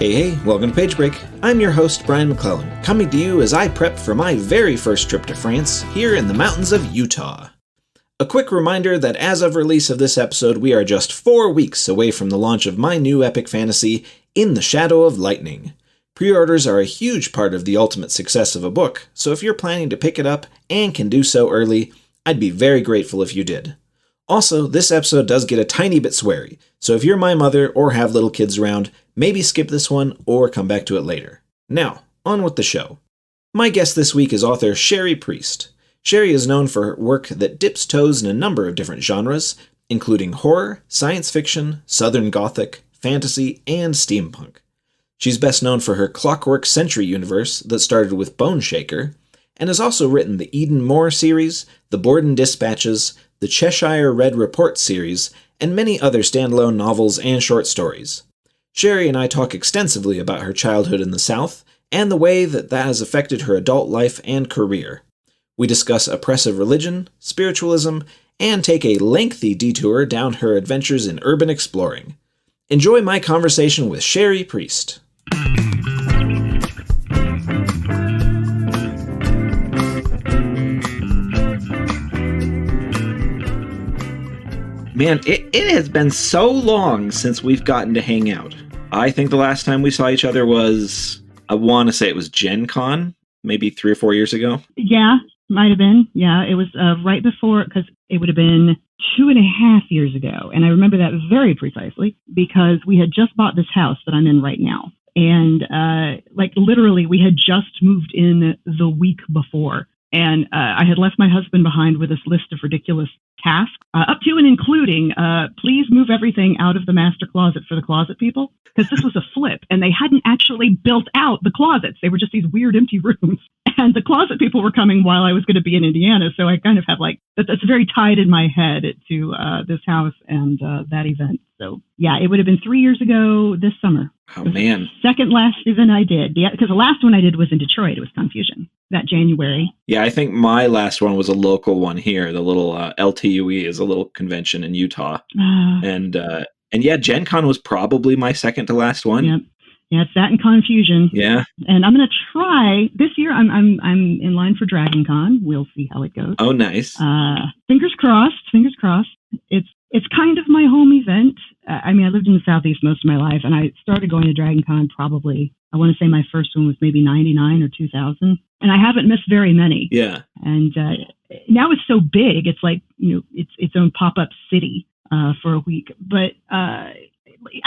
Hey, welcome to Page Break. I'm your host, Brian McClellan, coming to you as I prep for my very first trip to France, here in the mountains of Utah. A quick reminder that as of release of this episode, we are just 4 weeks away from the launch of my new epic fantasy, In the Shadow of Lightning. Pre-orders are a huge part of the ultimate success of a book, so if you're planning to pick it up and can do so early, I'd be very grateful if you did. Also, this episode does get a tiny bit sweary, so if you're my mother or have little kids around, maybe skip this one or come back to it later. Now, on with the show. My guest this week is author Cherie Priest. Cherie is known for her work that dips toes in a number of different genres, including horror, science fiction, southern gothic, fantasy, and steampunk. She's best known for her Clockwork Century Universe that started with Boneshaker, and has also written the Eden Moore series, the Borden Dispatches, the Cheshire Red Reports series, and many other standalone novels and short stories. Cherie and I talk extensively about her childhood in the South, and the way that has affected her adult life and career. We discuss oppressive religion, spiritualism, and take a lengthy detour down her adventures in urban exploring. Enjoy my conversation with Cherie Priest. Man, it has been so long since we've gotten to hang out. I think the last time we saw each other was, I want to say it was Gen Con, maybe 3 or 4 years ago. Yeah, might have been. Yeah, it was right before, because it would have been 2.5 years ago. And I remember that very precisely because we had just bought this house that I'm in right now. And literally, we had just moved in the week before. And I had left my husband behind with this list of ridiculous tasks, up to and including, please move everything out of the master closet for the closet people, because this was a flip, and they hadn't actually built out the closets. They were just these weird empty rooms. And the closet people were coming while I was going to be in Indiana, so I kind of have that's very tied in my head to this house and that event. So, yeah, it would have been 3 years ago this summer. Oh, man. Second last event I did. Yeah, because the last one I did was in Detroit. It was Confusion that January. Yeah, I think my last one was a local one here. The little LTUE is a little convention in Utah. And yeah, Gen Con was probably my second to last one. Yep. Yeah, it's that and Confusion. Yeah. And I'm going to try this year. I'm in line for Dragon Con. We'll see how it goes. Oh, nice. Fingers crossed. Fingers crossed. It's kind of my home event. I lived in the Southeast most of my life, and I started going to Dragon Con probably, I want to say my first one was maybe 99 or 2000. And I haven't missed very many. Yeah. And now it's so big. It's like, it's its own pop-up city for a week. But I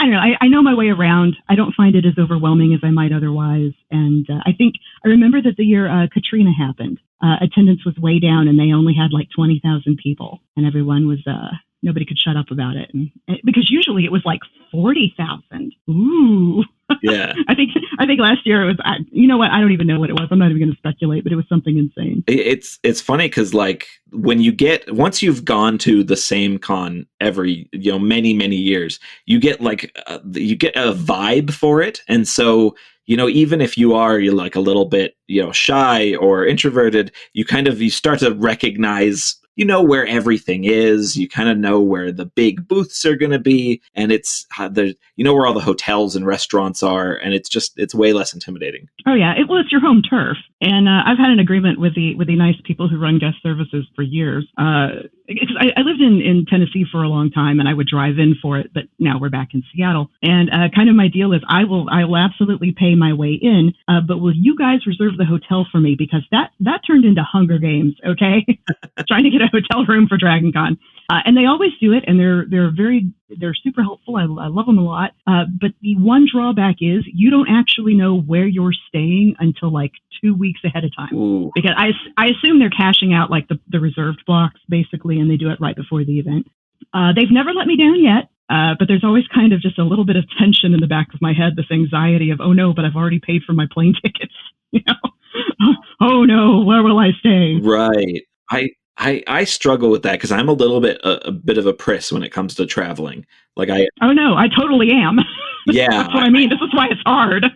don't know. I know my way around. I don't find it as overwhelming as I might otherwise. And I remember that the year Katrina happened, attendance was way down, and they only had like 20,000 people, and everyone was nobody could shut up about it, and because usually it was like 40,000. Ooh. Yeah. I think last year it was. You know what? I don't even know what it was. I'm not even going to speculate, but it was something insane. It's funny because once you've gone to the same con every many years, you get a vibe for it, and so even if you're like a little bit shy or introverted, you start to recognize where everything is. You kind of know where the big booths are going to be, and it's where all the hotels and restaurants are, and it's way less intimidating. Oh yeah, it's your home turf, and I've had an agreement with the nice people who run guest services for years. Because I lived in Tennessee for a long time, and I would drive in for it, but now we're back in Seattle. And kind of my deal is I will absolutely pay my way in, but will you guys reserve the hotel for me? Because that turned into Hunger Games, okay? Trying to get a hotel room for Dragon Con. And they always do it, and they're super helpful. I love them a lot. But the one drawback is you don't actually know where you're staying until like 2 weeks ahead of time. Ooh. Because I assume they're cashing out like the reserved blocks basically, and they do it right before the event. They've never let me down yet. But there's always kind of just a little bit of tension in the back of my head, this anxiety of, oh no, but I've already paid for my plane tickets. Oh no, where will I stay? Right. I struggle with that because I'm a bit of a priss when it comes to traveling. Oh no, I totally am. Yeah. That's what I mean. This is why it's hard.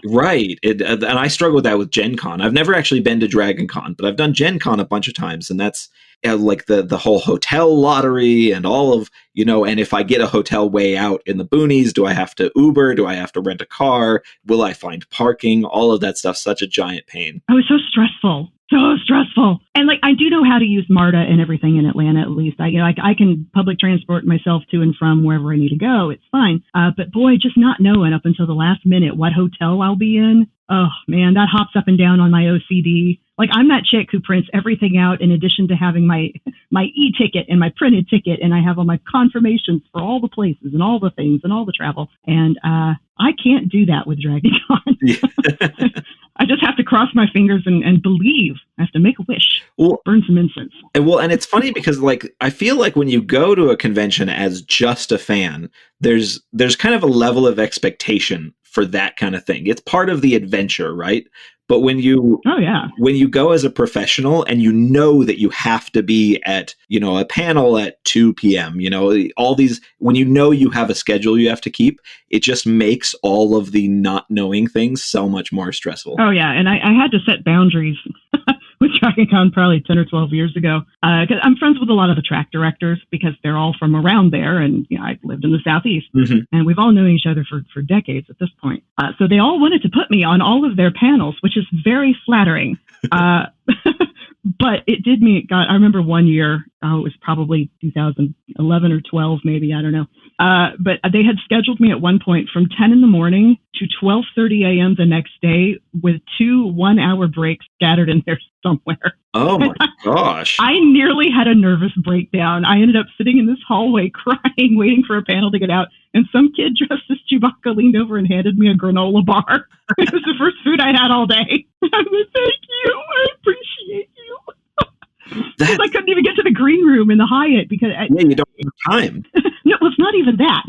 Right. And I struggle with that with Gen Con. I've never actually been to Dragon Con, but I've done Gen Con a bunch of times, and that's like the whole hotel lottery and all of, and if I get a hotel way out in the boonies, do I have to Uber? Do I have to rent a car? Will I find parking? All of that stuff, such a giant pain. Oh, it's so stressful. So stressful. And I do know how to use MARTA and everything in Atlanta, at least. I can public transport myself to and from wherever I need to go. It's fine. But boy, just not knowing up until the last minute what hotel I'll be in. Oh man, that hops up and down on my OCD. I'm that chick who prints everything out in addition to having my e-ticket and my printed ticket, and I have all my confirmations for all the places and all the things and all the travel. And I can't do that with DragonCon. I just have to cross my fingers and believe. I have to make a wish. Well, burn some incense. And it's funny because I feel like when you go to a convention as just a fan, there's kind of a level of expectation for that kind of thing. It's part of the adventure, right? But when you go as a professional and that you have to be at, a panel at 2 p.m., all these, when you have a schedule you have to keep, it just makes all of the not knowing things so much more stressful. Oh, yeah. And I had to set boundaries with DragonCon probably 10 or 12 years ago. Because I'm friends with a lot of the track directors because they're all from around there. And I've lived in the Southeast. Mm-hmm. And we've all known each other for decades at this point. So they all wanted to put me on all of their panels, which is very flattering. But it did mean, God, I remember one year, it was probably 2011 or 12, maybe, I don't know. But they had scheduled me at one point from 10 in the morning to 12:30 a.m. the next day with 2 1-hour breaks scattered in there somewhere. Oh my gosh. I nearly had a nervous breakdown. I ended up sitting in this hallway crying, waiting for a panel to get out. And some kid dressed as Chewbacca leaned over and handed me a granola bar. It was the first food I'd had all day. I was, thank you. I appreciate you. I couldn't even get to the green room in the Hyatt because you don't have time. No, it's not even that.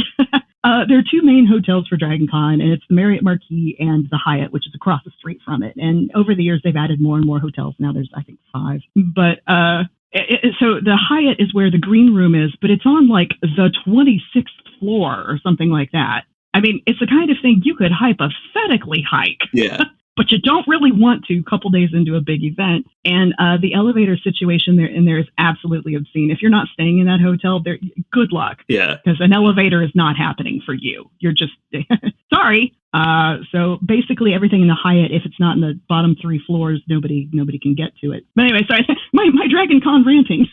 There are 2 main hotels for DragonCon, and it's the Marriott Marquis and the Hyatt, which is across the street from it. And over the years, they've added more and more hotels. Now there's, I think, 5. But so the Hyatt is where the green room is, but it's on the 26th floor or something like that. I mean, it's the kind of thing you could hypothetically hike. Yeah. But you don't really want to a couple days into a big event. And the elevator situation there is absolutely obscene. If you're not staying in that hotel, good luck. Yeah. Because an elevator is not happening for you. You're just, sorry. So basically everything in the Hyatt, if it's not in the bottom 3 floors, nobody can get to it. But anyway, sorry, my DragonCon ranting.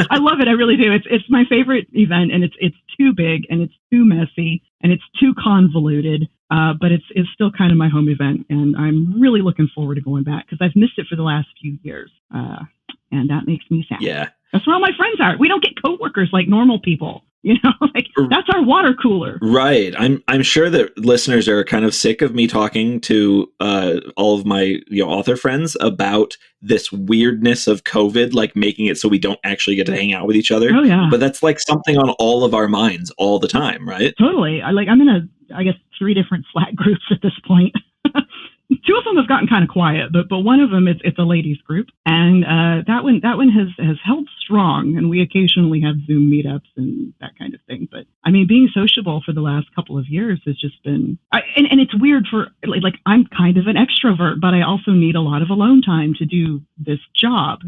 I love it. I really do. It's my favorite event, and it's too big and it's too messy and it's too convoluted. But it's still kind of my home event, and I'm really looking forward to going back because I've missed it for the last few years, and that makes me sad. Yeah, that's where all my friends are. We don't get coworkers like normal people. That's our water cooler. Right. I'm sure that listeners are kind of sick of me talking to all of my author friends about this weirdness of COVID, making it so we don't actually get to hang out with each other. Oh yeah. But that's something on all of our minds all the time, right? Totally. I'm in I guess 3 different Slack groups at this point. 2 of them have gotten kind of quiet, but one of them it's a ladies group, and that one has held strong, and we occasionally have Zoom meetups and that kind of thing. But I mean, being sociable for the last couple of years has just been, and it's weird for I'm kind of an extrovert, but I also need a lot of alone time to do this job,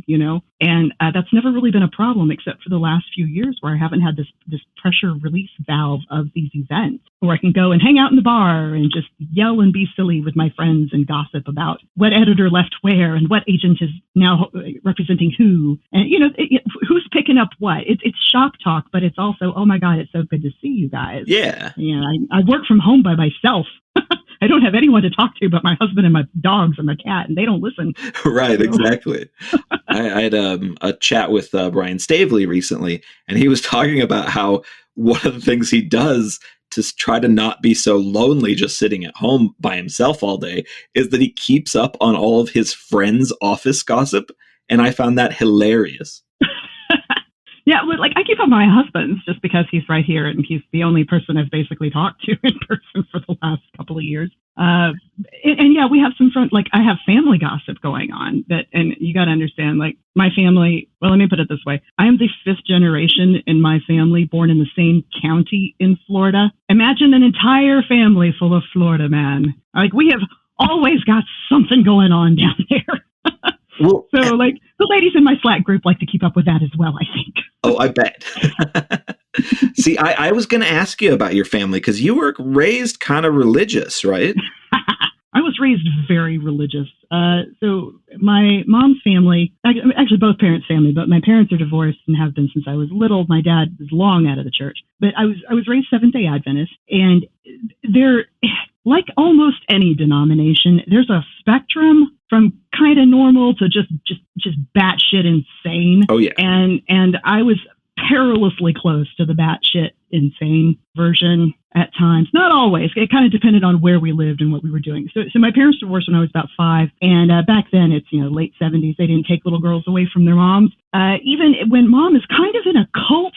and that's never really been a problem except for the last few years where I haven't had this pressure release valve of these events where I can go and hang out in the bar and just yell and be silly with my friends and gossip about what editor left where and what agent is now representing who, and who's picking up what. It's shop talk, but it's also, oh my God, it's so good to see you guys. Yeah. I work from home by myself. I don't have anyone to talk to but my husband and my dogs and my cat, and they don't listen. Right, exactly. I had a chat with Brian Stavely recently, and he was talking about how one of the things he does to try to not be so lonely just sitting at home by himself all day is that he keeps up on all of his friends' office gossip, and I found that hilarious. Yeah, I keep up my husband's just because he's right here and he's the only person I've basically talked to in person for the last couple of years. And yeah, we have some I have family gossip going on and you got to understand, my family, well, let me put it this way. I am the 5th generation in my family born in the same county in Florida. Imagine an entire family full of Florida men. We have always got something going on down there. Well, so the ladies in my Slack group like to keep up with that as well, I think. Oh, I bet. See, I was going to ask you about your family because you were raised kind of religious, right? I was raised very religious. So my mom's family, actually both parents' family, but my parents are divorced and have been since I was little. My dad was long out of the church, but I was raised Seventh-day Adventist, and there, like almost any denomination, there's a spectrum from kind of normal to just batshit insane. Oh yeah, and I was perilously close to the batshit insane version at times. Not always. It kind of depended on where we lived and what we were doing. So my parents divorced when I was about 5, and back then it's late 70s. They didn't take little girls away from their moms. Even when mom is kind of in a cult.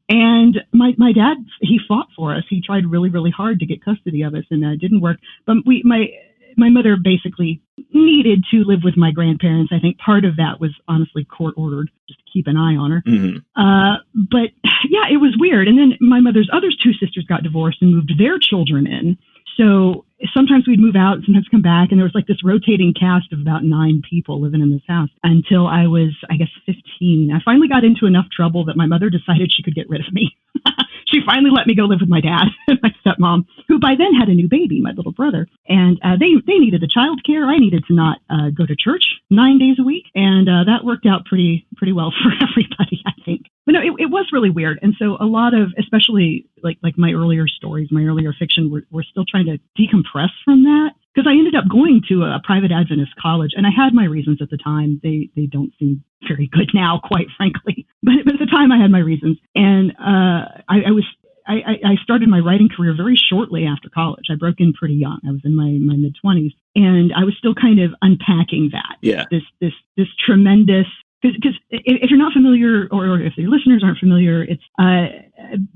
And my dad, he fought for us. He tried really, really hard to get custody of us, and it didn't work. But my mother basically needed to live with my grandparents. I think part of that was honestly court ordered, just to keep an eye on her. Mm-hmm. But yeah, it was weird. And then my mother's other 2 sisters got divorced and moved their children in. So sometimes we'd move out, sometimes come back, and there was like this rotating cast of about 9 people living in this house until I was, I guess, 15. I finally got into enough trouble that my mother decided she could get rid of me. She finally let me go live with my dad and my stepmom, who by then had a new baby, my little brother. And they needed the child care. I needed to not go to church 9 days a week. And that worked out pretty well for everybody, I think. But no, it was really weird. And so a lot of, especially like my earlier stories, my earlier fiction, we're still trying to decompress from that. Because I ended up going to a private Adventist college, and I had my reasons at the time. They don't seem very good now, quite frankly. But at the time, I had my reasons, and I started my writing career very shortly after college. I broke in pretty young. I was in my mid-20s, and I was still kind of unpacking that. Yeah. This tremendous. Because if you're not familiar, or if your listeners aren't familiar, it's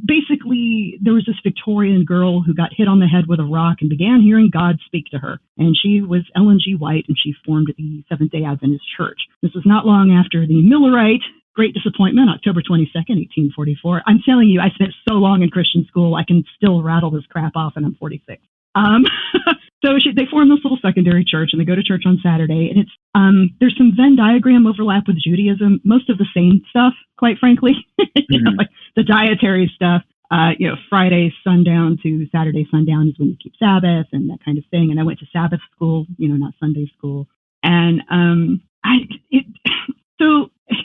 basically there was this Victorian girl who got hit on the head with a rock and began hearing God speak to her. And she was Ellen G. White, and she formed the Seventh-day Adventist Church. This was not long after the Millerite Great Disappointment, October 22nd, 1844. I'm telling you, I spent so long in Christian school, I can still rattle this crap off, and I'm 46. So they form this little secondary church, and they go to church on Saturday, and it's there's some Venn diagram overlap with Judaism, most of the same stuff, quite frankly. Mm-hmm. Like the dietary stuff. Friday sundown to Saturday sundown is when you keep Sabbath and that kind of thing. And I went to Sabbath school, not Sunday school. And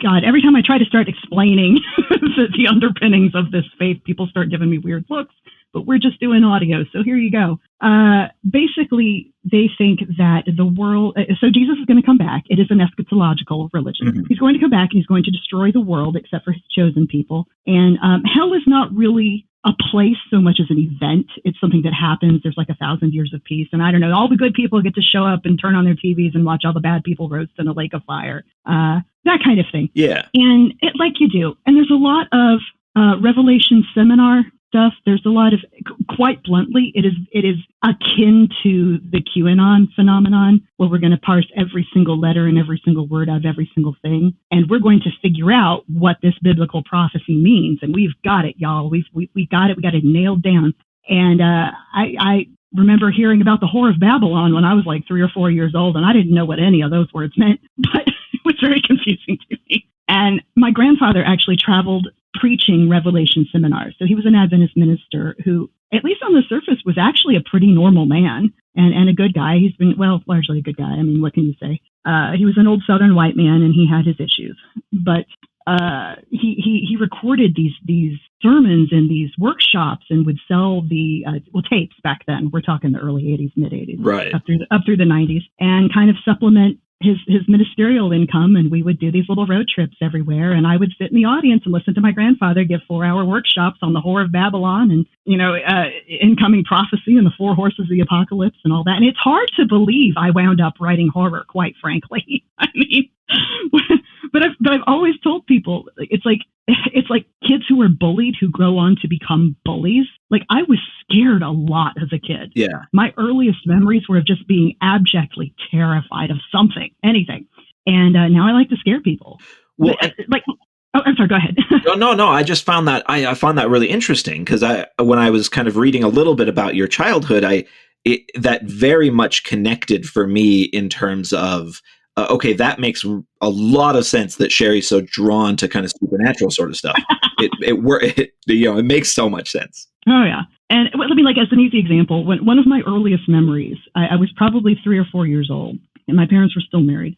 God, every time I try to start explaining the underpinnings of this faith, people start giving me weird looks. But we're just doing audio, so here you go. Basically, they think that the world... So Jesus is going to come back. It is an eschatological religion. Mm-hmm. He's going to come back, and he's going to destroy the world, except for his chosen people. And hell is not really a place so much as an event. It's something that happens. There's like 1,000 years of peace. And I don't know, all the good people get to show up and turn on their TVs and watch all the bad people roast in a lake of fire. That kind of thing. Yeah. And like you do. And there's a lot of Revelation seminar stuff. There's a lot of, quite bluntly, it is akin to the QAnon phenomenon, where we're going to parse every single letter and every single word of every single thing, and we're going to figure out what this biblical prophecy means. And we've got it, y'all. We got it. We got it nailed down. And I remember hearing about the Whore of Babylon when I was like 3 or 4 years old, and I didn't know what any of those words meant, but it was very confusing to me. And my grandfather actually traveled preaching Revelation seminars. So he was an Adventist minister who, at least on the surface, was actually a pretty normal man and a good guy. He's been, largely a good guy. I mean, what can you say? He was an old Southern white man, and he had his issues. But he recorded these sermons and these workshops and would sell the tapes back then. We're talking the early 80s, mid 80s, right, up through the 90s, and kind of supplement his ministerial income. And we would do these little road trips everywhere, and I would sit in the audience and listen to my grandfather give 4-hour workshops on the Whore of Babylon and incoming prophecy and the 4 horses of the apocalypse and all that. And it's hard to believe I wound up writing horror, quite frankly. I mean, but I've always told people, it's like kids who are bullied who grow on to become bullies. Like, I was scared a lot as a kid. Yeah. My earliest memories were of just being abjectly terrified of something, anything. And now I like to scare people. Well, I'm sorry, go ahead. No. I just found that I found that really interesting, because when I was kind of reading a little bit about your childhood, that very much connected for me in terms of okay, that makes a lot of sense that Cherie's so drawn to kind of supernatural sort of stuff. It makes so much sense. Oh, yeah. And I mean, like, as an easy example, one of my earliest memories, I was probably 3 or 4 years old, and my parents were still married.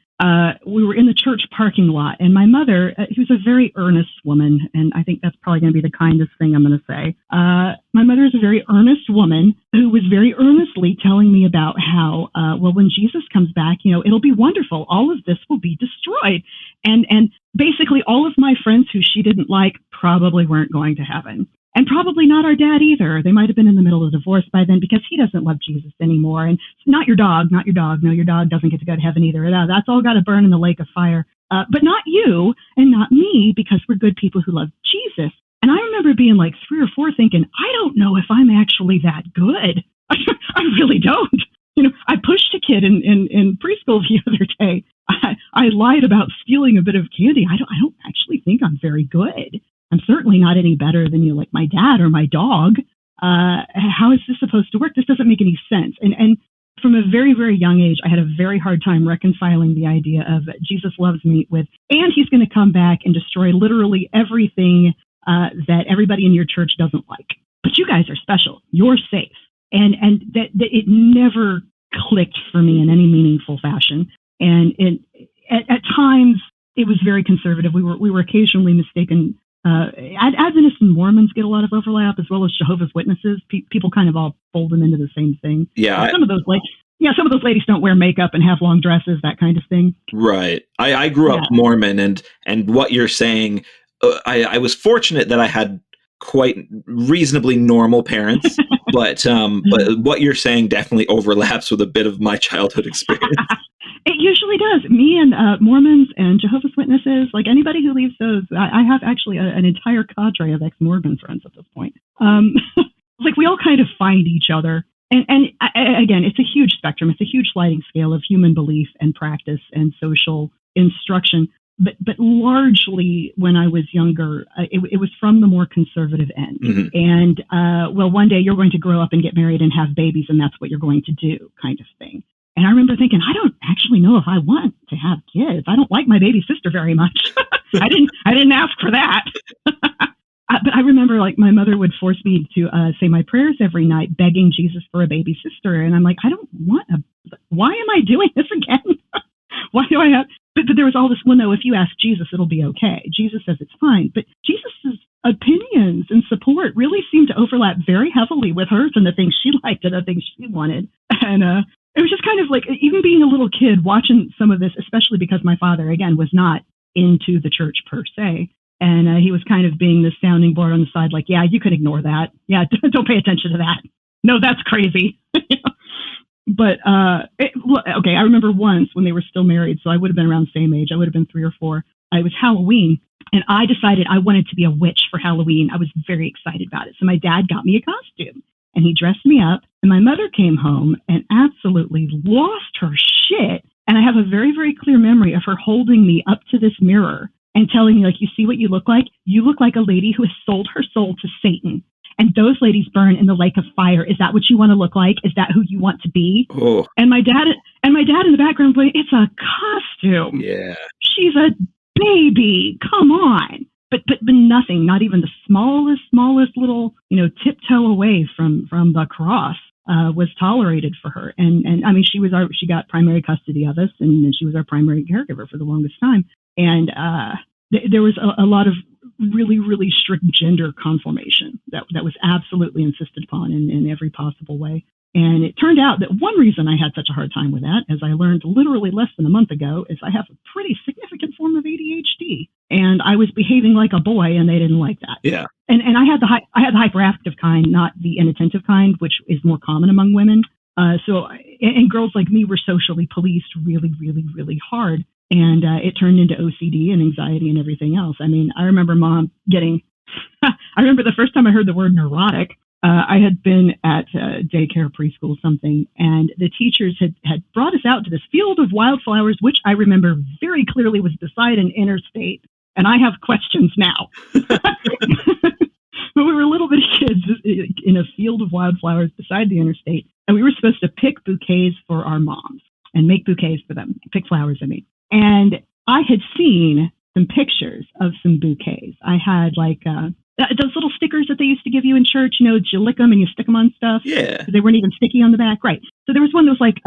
We were in the church parking lot, and my mother, who's a very earnest woman, and I think that's probably going to be the kindest thing I'm going to say. My mother is a very earnest woman who was very earnestly telling me about how, when Jesus comes back, it'll be wonderful. All of this will be destroyed. And basically all of my friends who she didn't like probably weren't going to heaven. And probably not our dad either. They might have been in the middle of divorce by then because he doesn't love Jesus anymore. And not your dog. No, your dog doesn't get to go to heaven either. That's all got to burn in the lake of fire. But not you and not me, because we're good people who love Jesus. And I remember being like 3 or 4 thinking, I don't know if I'm actually that good. I really don't. I pushed a kid in preschool the other day. I lied about stealing a bit of candy. I don't actually think I'm very good. I'm certainly not any better than like my dad or my dog. How is this supposed to work? This doesn't make any sense. And from a very, very young age, I had a very hard time reconciling the idea of Jesus loves me and he's going to come back and destroy literally everything that everybody in your church doesn't like. But you guys are special. You're safe. And that it never clicked for me in any meaningful fashion. And at times it was very conservative. We were occasionally mistaken. Adventists and Mormons get a lot of overlap, as well as Jehovah's Witnesses. People kind of all fold them into the same thing. Yeah. Some of those ladies don't wear makeup and have long dresses, that kind of thing. Right. I grew up Mormon, and what you're saying, I was fortunate that I had quite reasonably normal parents, but what you're saying definitely overlaps with a bit of my childhood experience. It usually does. Me and Mormons and Jehovah's Witnesses, like anybody who leaves those, I have actually an entire cadre of ex-Mormon friends at this point. Like we all kind of find each other. And again, it's a huge spectrum. It's a huge sliding scale of human belief and practice and social instruction. But largely, when I was younger, it was from the more conservative end. Mm-hmm. And, one day you're going to grow up and get married and have babies, and that's what you're going to do, kind of thing. And I remember thinking, I don't actually know if I want to have kids. I don't like my baby sister very much. I didn't ask for that. But I remember, like, my mother would force me to say my prayers every night, begging Jesus for a baby sister. And I'm like, I don't want why am I doing this again? Why do I have? But there was all this, well, no, if you ask Jesus, it'll be okay. Jesus says it's fine. But Jesus's opinions and support really seemed to overlap very heavily with hers and the things she liked and the things she wanted. And it was just kind of like, even being a little kid, watching some of this, especially because my father, again, was not into the church per se. And he was kind of being the sounding board on the side, like, yeah, you could ignore that. Yeah, don't pay attention to that. No, that's crazy. But, okay, I remember once when they were still married, so I would have been around the same age. I would have been 3 or 4. It was Halloween, and I decided I wanted to be a witch for Halloween. I was very excited about it. So my dad got me a costume, and he dressed me up, and my mother came home and absolutely lost her shit. And I have a very, very clear memory of her holding me up to this mirror and telling me, like, you see what you look like? You look like a lady who has sold her soul to Satan. And those ladies burn in the lake of fire. Is that what you want to look like? Is that who you want to be? Oh. And my dad in the background going, it's a costume. Yeah. She's a baby. Come on. But nothing, not even the smallest little, tiptoe away from the cross was tolerated for her. And I mean, she got primary custody of us, and she was our primary caregiver for the longest time. And there was a lot of really, really strict gender conformation that was absolutely insisted upon in every possible way. And it turned out that one reason I had such a hard time with that, as I learned literally less than a month ago, is I have a pretty significant form of ADHD. And I was behaving like a boy, and they didn't like that. Yeah. And I had the hyperactive kind, not the inattentive kind, which is more common among women. And girls like me were socially policed really, really, really hard. And it turned into OCD and anxiety and everything else. I mean, I remember Mom I remember the first time I heard the word neurotic, I had been at daycare, preschool, something, and the teachers had brought us out to this field of wildflowers, which I remember very clearly was beside an interstate. And I have questions now. But we were little bitty kids in a field of wildflowers beside the interstate. And we were supposed to pick bouquets for our moms and make bouquets for them, pick flowers, I mean. And I had seen some pictures of some bouquets. I had like those little stickers that they used to give you in church, you lick them and you stick them on stuff. Yeah. They weren't even sticky on the back. Right. So there was one that was like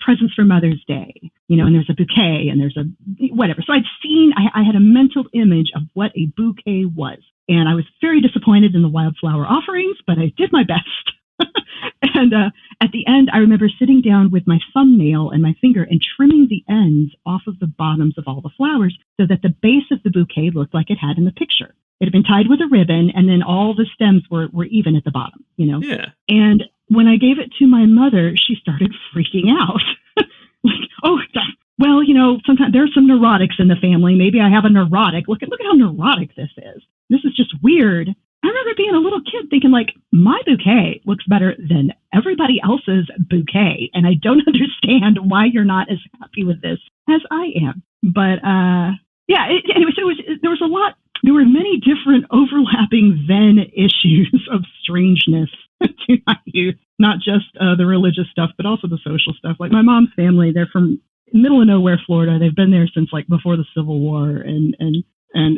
presents for Mother's Day, and there's a bouquet and there's a whatever. So I had a mental image of what a bouquet was. And I was very disappointed in the wildflower offerings, but I did my best. And at the end, I remember sitting down with my thumbnail and my finger and trimming the ends off of the bottoms of all the flowers so that the base of the bouquet looked like it had in the picture. It had been tied with a ribbon, and then all the stems were even at the bottom, Yeah. And when I gave it to my mother, she started freaking out. Like, oh, well, sometimes there's some neurotics in the family. Maybe I have a neurotic. Look at how neurotic this is. This is just weird. I remember being a little kid thinking, like, my bouquet looks better than everybody else's bouquet, and I don't understand why you're not as happy with this as I am. But, anyway, so there was a lot. There were many different overlapping then issues of strangeness to my youth, not just the religious stuff, but also the social stuff. Like my mom's family, they're from middle of nowhere, Florida. They've been there since like before the Civil War, and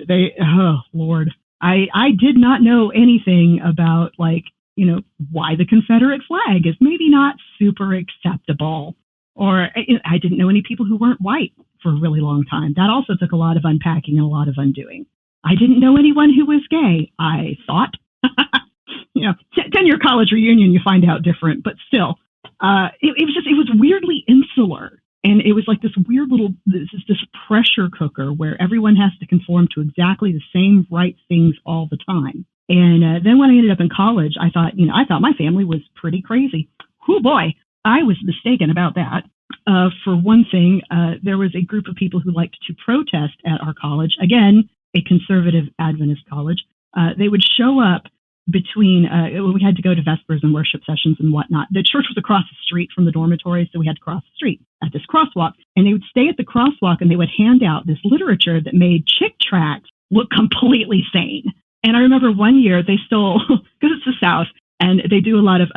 they, oh Lord, I did not know anything about like why the Confederate flag is maybe not super acceptable, or I didn't know any people who weren't white for a really long time. That also took a lot of unpacking and a lot of undoing. I didn't know anyone who was gay, I thought. 10-year college reunion, you find out different, but still, it was weirdly insular. And it was like this weird this pressure cooker where everyone has to conform to exactly the same right things all the time. And then when I ended up in college, I thought my family was pretty crazy. Oh boy, I was mistaken about that. For one thing, there was a group of people who liked to protest at our college. Again, a conservative Adventist college. They would show up between, we had to go to Vespers and worship sessions and whatnot. The church was across the street from the dormitory, so we had to cross the street at this crosswalk. And they would stay at the crosswalk and they would hand out this literature that made chick tracts look completely sane. And I remember one year they stole, because it's the South, and they do a lot of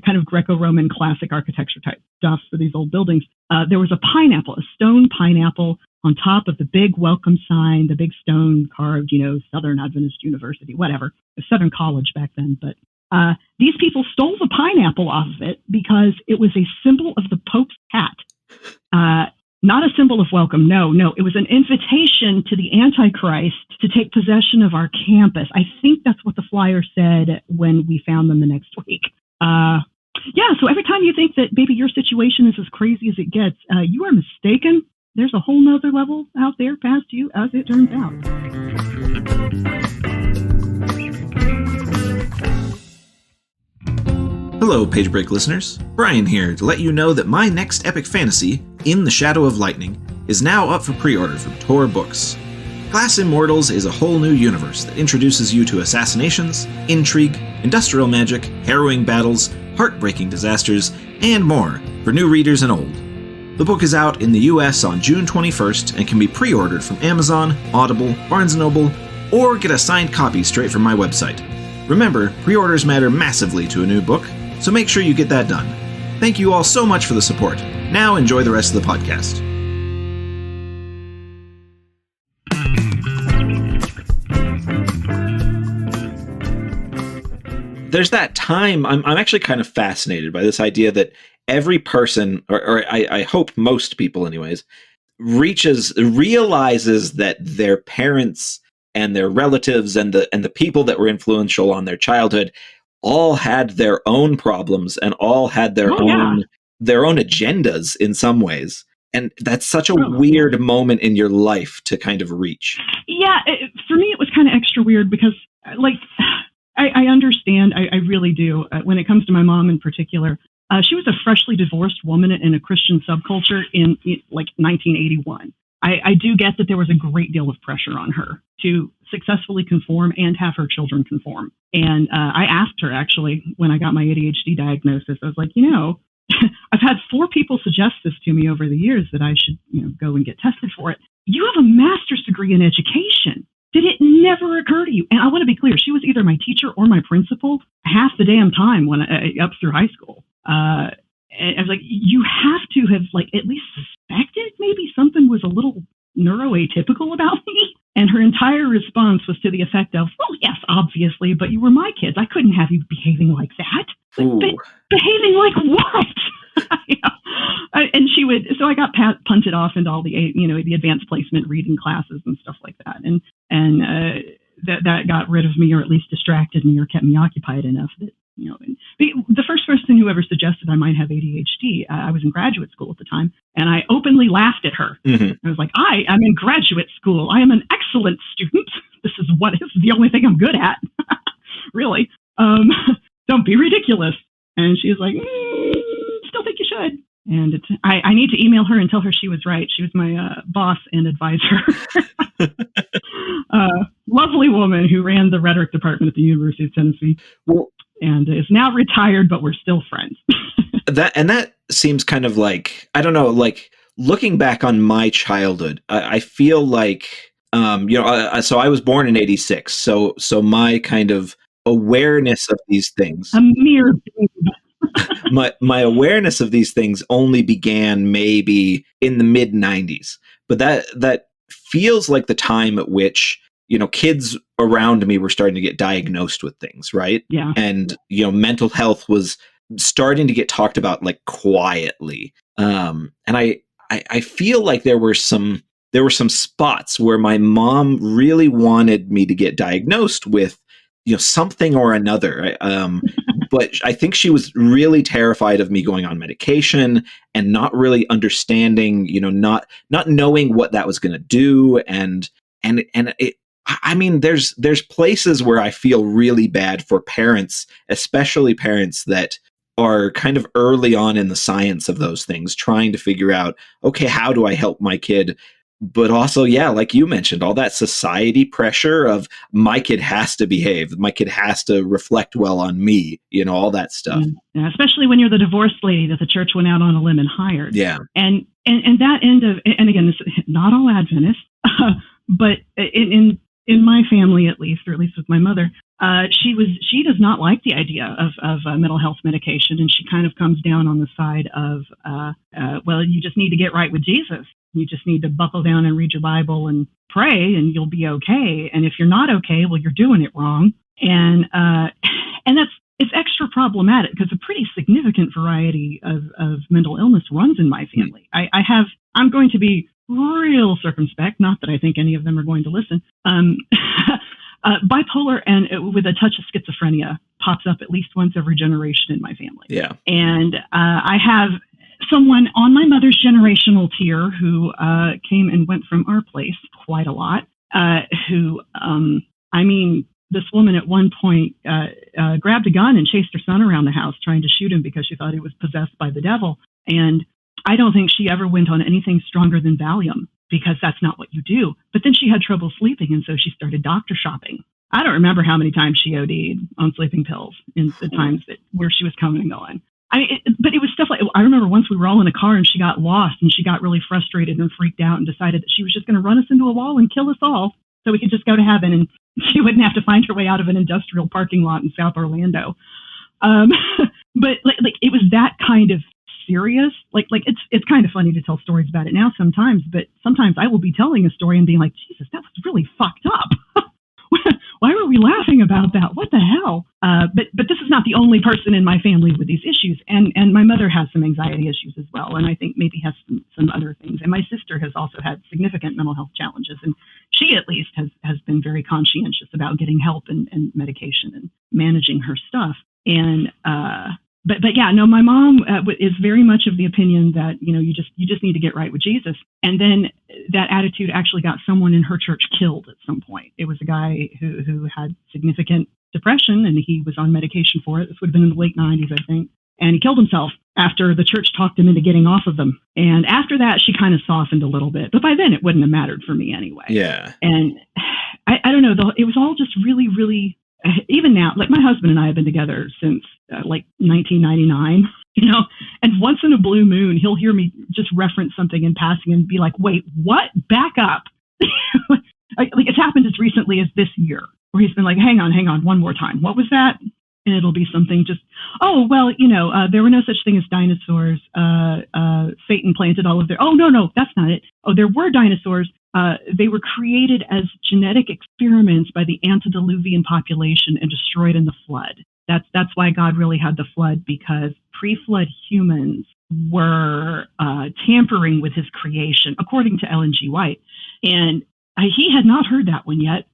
kind of Greco-Roman classic architecture type stuff for these old buildings. There was a pineapple, a stone pineapple on top of the big welcome sign, the big stone carved, Southern Adventist University, whatever, Southern College back then. But these people stole the pineapple off of it because it was a symbol of the Pope's hat. Not a symbol of welcome. No. It was an invitation to the Antichrist to take possession of our campus. I think that's what the flyer said when we found them the next week. So every time you think that maybe your situation is as crazy as it gets, you are mistaken. There's a whole nother level out there past you, as it turns out. Hello, Page Break listeners. Brian here to let you know that my next epic fantasy, In the Shadow of Lightning, is now up for pre-order from Tor Books. Glass Immortals is a whole new universe that introduces you to assassinations, intrigue, industrial magic, harrowing battles, heartbreaking disasters, and more for new readers and old. The book is out in the US on June 21st and can be pre-ordered from Amazon, Audible, Barnes & Noble, or get a signed copy straight from my website. Remember, pre-orders matter massively to a new book, so make sure you get that done. Thank you all so much for the support. Now enjoy the rest of the podcast. There's that time, I'm actually kind of fascinated by this idea that every person, or I hope most people anyways, realizes that their parents and their relatives and the people that were influential on their childhood all had their own problems and all had their own agendas in some ways. And that's such a weird moment in your life to kind of reach. Yeah, for me it was kind of extra weird because like I understand, I really do. When it comes to my mom in particular, she was a freshly divorced woman in a Christian subculture in like 1981. I do get that there was a great deal of pressure on her to successfully conform and have her children conform. And I asked her, actually, when I got my ADHD diagnosis, I was like, I've had 4 people suggest this to me over the years that I should, go and get tested for it. You have a master's degree in education. Did it never occur to you? And I want to be clear, she was either my teacher or my principal half the damn time when up through high school. And I was like, you have to have like at least suspected maybe something was a little neuroatypical about me. And her entire response was to the effect of, well, yes, obviously, but you were my kids. I couldn't have you behaving like that. Like, behaving like what? And she would, so I got punted off into all the, the advanced placement reading classes and stuff like that. And that got rid of me, or at least distracted me, or kept me occupied enough that, the first person who ever suggested I might have ADHD, I was in graduate school at the time, and I openly laughed at her. Mm-hmm. I was like, I am in graduate school. I am an excellent student. This is the only thing I'm good at. Really. Don't be ridiculous. And she was like, still think you should. And I need to email her and tell her she was right. She was my boss and advisor. Lovely woman who ran the rhetoric department at the University of Tennessee. Well, and is now retired, but we're still friends. that seems kind of like, I don't know, like looking back on my childhood, I feel like, so I was born in 86. So my kind of awareness of these things, a mere baby. my awareness of these things only began maybe in the mid 90s, but that feels like the time at which, kids around me were starting to get diagnosed with things, right? Yeah. And, mental health was starting to get talked about like quietly. And I feel like there were some spots where my mom really wanted me to get diagnosed with, something or another. But I think she was really terrified of me going on medication and not really understanding, not knowing what that was going to do. And it, I mean, there's places where I feel really bad for parents, especially parents that are kind of early on in the science of those things, trying to figure out, okay, how do I help my kid? But also, yeah, like you mentioned, all that society pressure of my kid has to behave, my kid has to reflect well on me, all that stuff. Yeah, especially when you're the divorced lady that the church went out on a limb and hired. Yeah. And that end of, and again, this is not all Adventists, but in my family, at least, or at least with my mother, she does not like the idea of mental health medication. And she kind of comes down on the side of, well, you just need to get right with Jesus. You just need to buckle down and read your Bible and pray, and you'll be okay. And if you're not okay, well, you're doing it wrong. And it's extra problematic because a pretty significant variety of mental illness runs in my family. I'm going to be real circumspect, not that I think any of them are going to listen. Bipolar and with a touch of schizophrenia pops up at least once every generation in my family. Yeah. And I have someone on my mother's generational tier who came and went from our place quite a lot, this woman at one point grabbed a gun and chased her son around the house trying to shoot him because she thought he was possessed by the devil. And I don't think she ever went on anything stronger than Valium, because that's not what you do. But then she had trouble sleeping, and so she started doctor shopping. I don't remember how many times she OD'd on sleeping pills in the times where she was coming and going. But it was stuff like, I remember once we were all in a car and she got lost and she got really frustrated and freaked out and decided that she was just going to run us into a wall and kill us all so we could just go to heaven and she wouldn't have to find her way out of an industrial parking lot in South Orlando. But like it was that kind of serious. Like it's kind of funny to tell stories about it now sometimes, but sometimes I will be telling a story and being like, Jesus, that was really fucked up. Why were we laughing about that? What the hell? But this is not the only person in my family with these issues. And my mother has some anxiety issues as well. And I think maybe has some other things. And my sister has also had significant mental health challenges. And she at least has been very conscientious about getting help and medication and managing her stuff. And But yeah, no, my mom is very much of the opinion that, you just need to get right with Jesus. And then that attitude actually got someone in her church killed at some point. It was a guy who had significant depression and he was on medication for it. This would have been in the late 90s, I think. And he killed himself after the church talked him into getting off of them. And after that, she kind of softened a little bit. But by then, it wouldn't have mattered for me anyway. Yeah. And I don't know, it was all just really, really, even now, like my husband and I have been together since 1999, and once in a blue moon, he'll hear me just reference something in passing and be like, wait, what? Back up. Like it's happened as recently as this year where he's been like, hang on one more time. What was that? And it'll be something just, oh, well, there were no such thing as dinosaurs. Satan planted all of their, oh, no, that's not it. Oh, there were dinosaurs. They were created as genetic experiments by the antediluvian population and destroyed in the flood. That's why God really had the flood, because pre-flood humans were tampering with his creation, according to Ellen G. White. And he had not heard that one yet.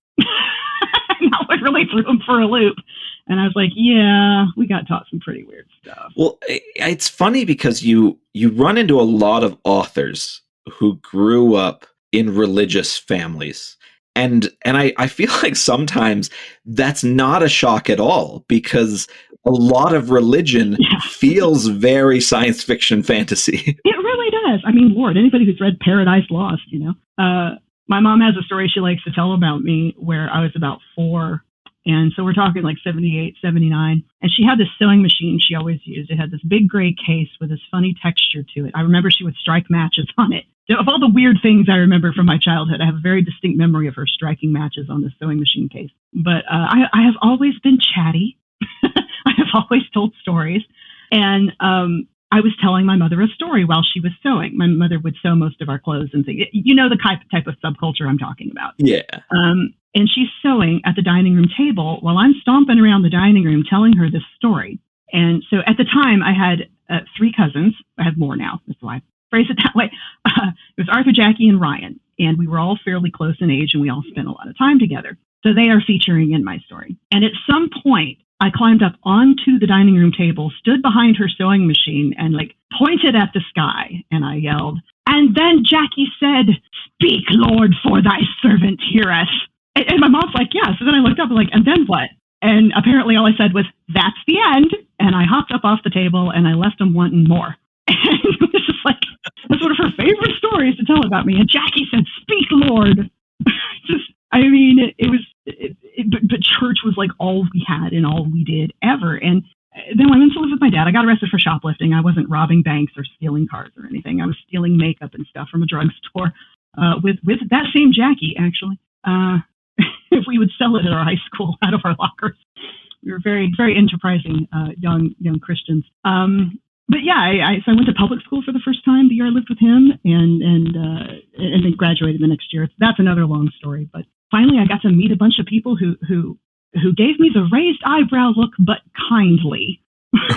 That one really threw him for a loop. And I was like, yeah, we got taught some pretty weird stuff. Well, it's funny because you run into a lot of authors who grew up in religious families. And I feel like sometimes that's not a shock at all, because a lot of religion feels very science fiction fantasy. It really does. I mean, Lord, anybody who's read Paradise Lost, my mom has a story she likes to tell about me where I was about 4. And so we're talking like 78, 79. And she had this sewing machine she always used. It had this big gray case with this funny texture to it. I remember she would strike matches on it. Of all the weird things I remember from my childhood, I have a very distinct memory of her striking matches on this sewing machine case. But I have always been chatty. I have always told stories. And I was telling my mother a story while she was sewing. My mother would sew most of our clothes and things. You know the type of subculture I'm talking about. Yeah. And she's sewing at the dining room table while I'm stomping around the dining room telling her this story. And so at the time, I had 3 cousins. I have more now. That's why I phrase it that way. It was Arthur, Jackie, and Ryan. And we were all fairly close in age, and we all spent a lot of time together. So they are featuring in my story. And at some point, I climbed up onto the dining room table, stood behind her sewing machine, and pointed at the sky. And I yelled, "And then Jackie said, 'Speak, Lord, for thy servant heareth.'" And my mom's like, "Yeah." So then I looked up and and then what? And apparently all I said was, "That's the end." And I hopped up off the table and I left them wanting more. And it was just that's one of her favorite stories to tell about me. And Jackie said, "Speak, Lord." But church was all we had and all we did ever. And then when I went to live with my dad, I got arrested for shoplifting. I wasn't robbing banks or stealing cars or anything. I was stealing makeup and stuff from a drugstore with that same Jackie, actually. If we would sell it at our high school out of our lockers. We were very, very enterprising young Christians. But yeah, so I went to public school for the first time the year I lived with him, and then graduated the next year. That's another long story. But finally, I got to meet a bunch of people who gave me the raised eyebrow look, but kindly.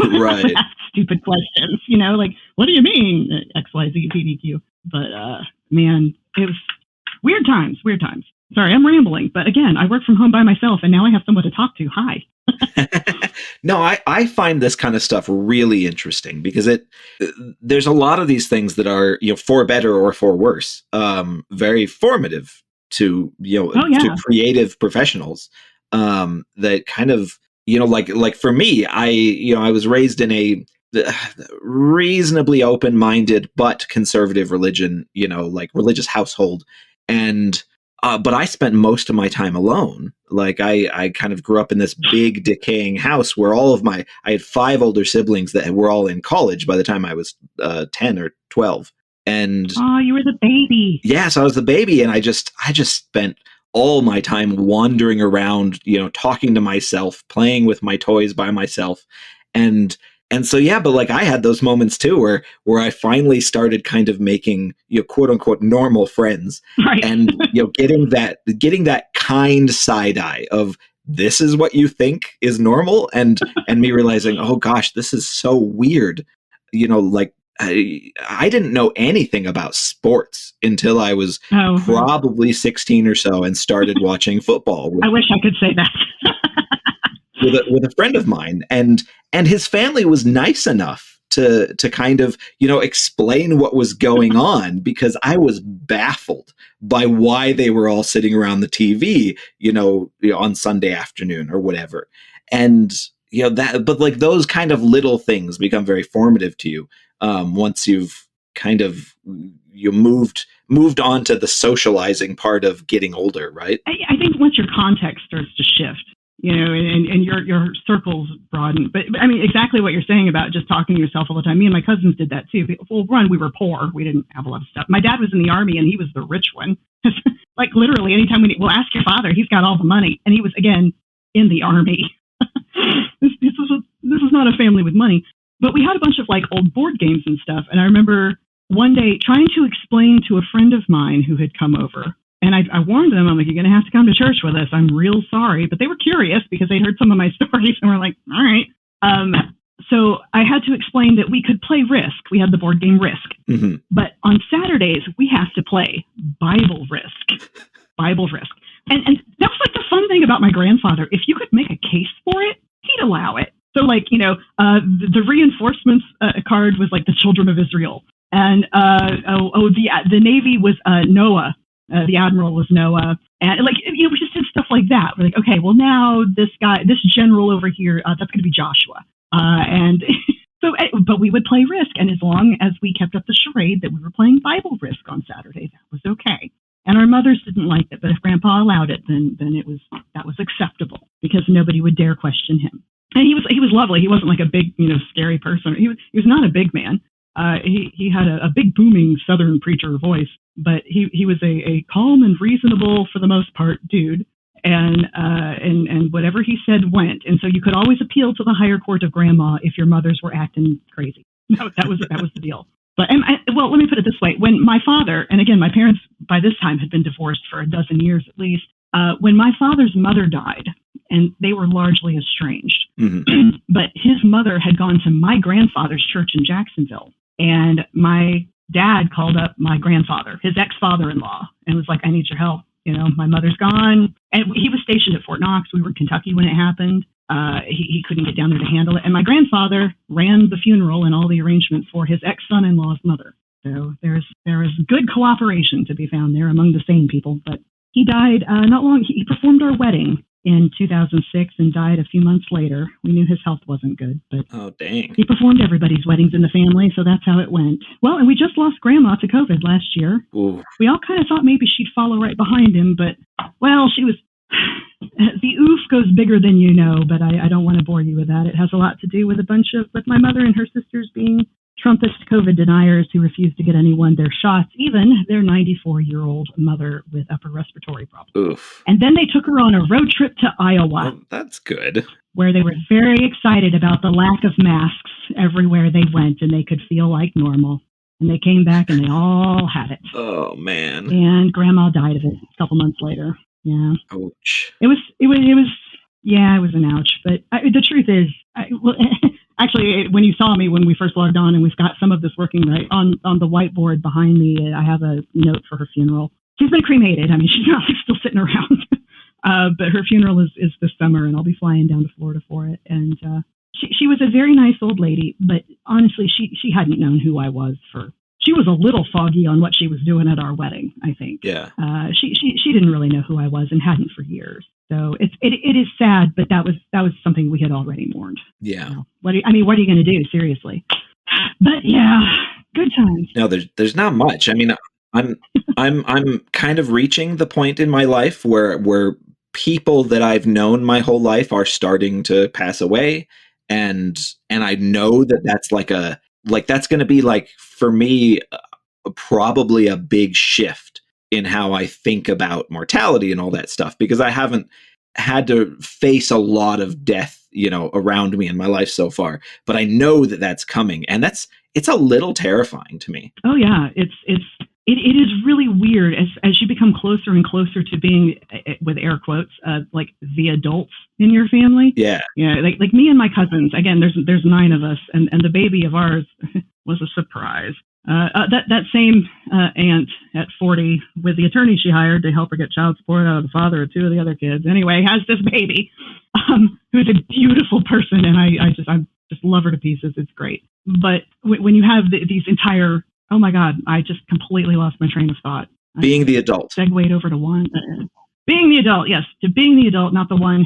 Right. Stupid questions, what do you mean XYZ PDQ? But man, it was weird times. Sorry, I'm rambling, but again, I work from home by myself, and now I have someone to talk to. Hi. No, I find this kind of stuff really interesting because there's a lot of these things that are, for better or for worse, very formative to, to creative professionals, that kind of, like for me, I was raised in a reasonably open-minded but conservative religion, religious household. And but I spent most of my time alone. I kind of grew up in this big decaying house where I had 5 older siblings that were all in college by the time I was 10 or 12. And you were the baby. Yes, I was the baby. And I just spent all my time wandering around, talking to myself, playing with my toys by myself. And so, yeah, but I had those moments too, where I finally started kind of making, quote unquote, normal friends, right. And, getting that kind side eye of this is what you think is normal. And me realizing, oh gosh, this is so weird. I didn't know anything about sports until I was probably 16 or so and started watching football. I wish I could say that. with a friend of mine, and his family was nice enough to kind of, explain what was going on, because I was baffled by why they were all sitting around the TV, on Sunday afternoon or whatever. And, but those kind of little things become very formative to you once you've kind of, moved on to the socializing part of getting older, right? I think once your context starts to shift, and your circles broaden. But I mean, exactly what you're saying about just talking to yourself all the time. Me and my cousins did that too. Well, we were poor. We didn't have a lot of stuff. My dad was in the Army, and he was the rich one. Literally, anytime we'll ask your father, he's got all the money. And he was, again, in the Army. this was not a family with money. But we had a bunch of like old board games and stuff. And I remember one day trying to explain to a friend of mine who had come over. And I warned them, I'm like, you're going to have to come to church with us. I'm real sorry. But they were curious because they'd heard some of my stories and were like, all right. So I had to explain that we could play Risk. We had the board game Risk. Mm-hmm. But on Saturdays, we have to play Bible Risk. Bible Risk. And that was like the fun thing about my grandfather. If you could make a case for it, he'd allow it. So like, the reinforcements card was like the children of Israel. And the Navy was Noah. The admiral was Noah. And like, we just did stuff like that. We're like, okay, well now this general over here, that's going to be Joshua. But we would play Risk. And as long as we kept up the charade that we were playing Bible Risk on Saturday, that was okay. And our mothers didn't like it, but if Grandpa allowed it, then that was acceptable because nobody would dare question him. And he was lovely. He wasn't like a big, scary person. He was not a big man. He had a big booming Southern preacher voice, but he was a calm and reasonable, for the most part, dude. And whatever he said went. And so you could always appeal to the higher court of Grandma if your mothers were acting crazy. That was the deal. But let me put it this way: when my father, and again, my parents by this time had been divorced for a dozen years at least. When my father's mother died, and they were largely estranged, mm-hmm. but his mother had gone to my grandfather's church in Jacksonville, and my dad called up my grandfather, his ex-father-in-law, and was like, "I need your help. My mother's gone." And he was stationed at Fort Knox. We were in Kentucky when it happened. He couldn't get down there to handle it. And my grandfather ran the funeral and all the arrangements for his ex-son-in-law's mother. So there is good cooperation to be found there among the sane people. But he died not long. He performed our wedding in 2006 and died a few months later. We knew his health wasn't good, but oh dang, he performed everybody's weddings in the family, so that's how it went. Well, and we just lost Grandma to COVID last year. Ooh. We all kind of thought maybe she'd follow right behind him, but she was. The oof goes bigger than you know, but I don't want to bore you with that. It has a lot to do with with my mother and her sisters being Trumpist COVID deniers who refused to get anyone their shots, even their 94-year-old mother with upper respiratory problems. Oof. And then they took her on a road trip to Iowa. Well, that's good. Where they were very excited about the lack of masks everywhere they went, and they could feel like normal. And they came back and they all had it. Oh, man. And Grandma died of it a couple months later. Yeah. Ouch. It was an ouch. But the truth is, actually, when you saw me when we first logged on, and we've got some of this working right on the whiteboard behind me, I have a note for her funeral. She's been cremated. I mean, she's not still sitting around. But her funeral is this summer, and I'll be flying down to Florida for it. And she was a very nice old lady, but honestly, she hadn't known who I was She was a little foggy on what she was doing at our wedding, I think. Yeah. She didn't really know who I was and hadn't for years. So it is sad, but that was something we had already mourned. Yeah. What are you going to do? Seriously. But yeah, good times. No, there's not much. I mean, I'm kind of reaching the point in my life where people that I've known my whole life are starting to pass away, and I know that's that's going to be like, for me, probably a big shift in how I think about mortality and all that stuff, because I haven't had to face a lot of death, around me in my life so far, but I know that's coming, and it's a little terrifying to me. Oh yeah. It is really weird as you become closer and closer to being, with air quotes, like the adults in your family. Yeah. Yeah. Like me and my cousins, again, there's 9 of us, and the baby of ours was a surprise. That same aunt at 40, with the attorney she hired to help her get child support out of the father of 2 of the other kids, anyway, has this baby, who's a beautiful person, and I just love her to pieces. It's great. But when you have these entire, oh my God, I just completely lost my train of thought. Being the adult. Segued over to one. Being the adult, yes, to being the adult, not the one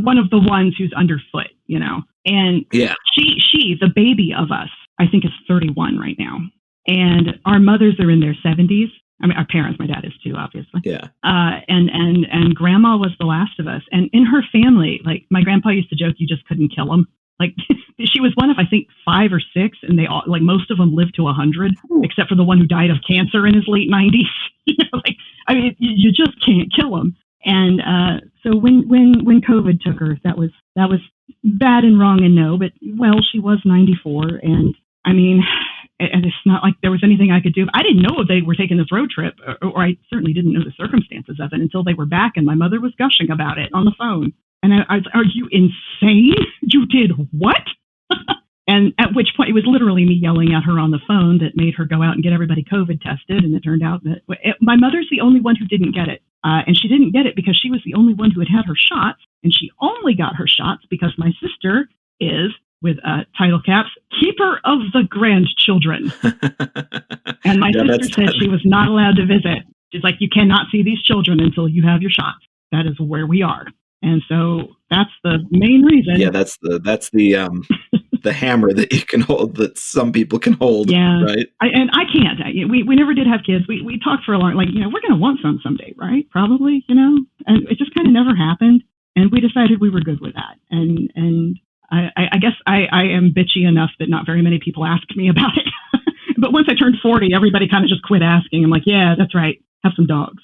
one of the ones who's underfoot, And yeah, she, the baby of us, I think is 31 right now. And our mothers are in their 70s. I mean, our parents, my dad is too, obviously. Yeah. And Grandma was the last of us. And in her family, like my grandpa used to joke, you just couldn't kill them. Like she was one of, I think, 5 or 6, and they all, like most of them lived to 100, except for the one who died of cancer in his late 90s. You just can't kill them. And so when when COVID took her, that was bad and wrong and no, but well, she was 94, and I mean, and it's not like there was anything I could do. I didn't know they were taking this road trip, or I certainly didn't know the circumstances of it until they were back, and my mother was gushing about it on the phone. And I was, are you insane? You did what? And at which point, it was literally me yelling at her on the phone that made her go out and get everybody COVID tested. And it turned out that my mother's the only one who didn't get it. And she didn't get it because she was the only one who had her shots. And she only got her shots because my sister is, with title caps, keeper of the grandchildren. And my sister said she was not allowed to visit. She's like, you cannot see these children until you have your shots. That is where we are. And so that's the main reason. Yeah, that's the the hammer that you can hold, that some people can hold. Yeah, right. And I can't. We never did have kids. We talked for a long, like, we're going to want some someday, right? Probably, and it just kind of never happened. And we decided we were good with that. And I guess I am bitchy enough that not very many people asked me about it. But once I turned 40, everybody kind of just quit asking. I'm like, yeah, that's right. Have some dogs.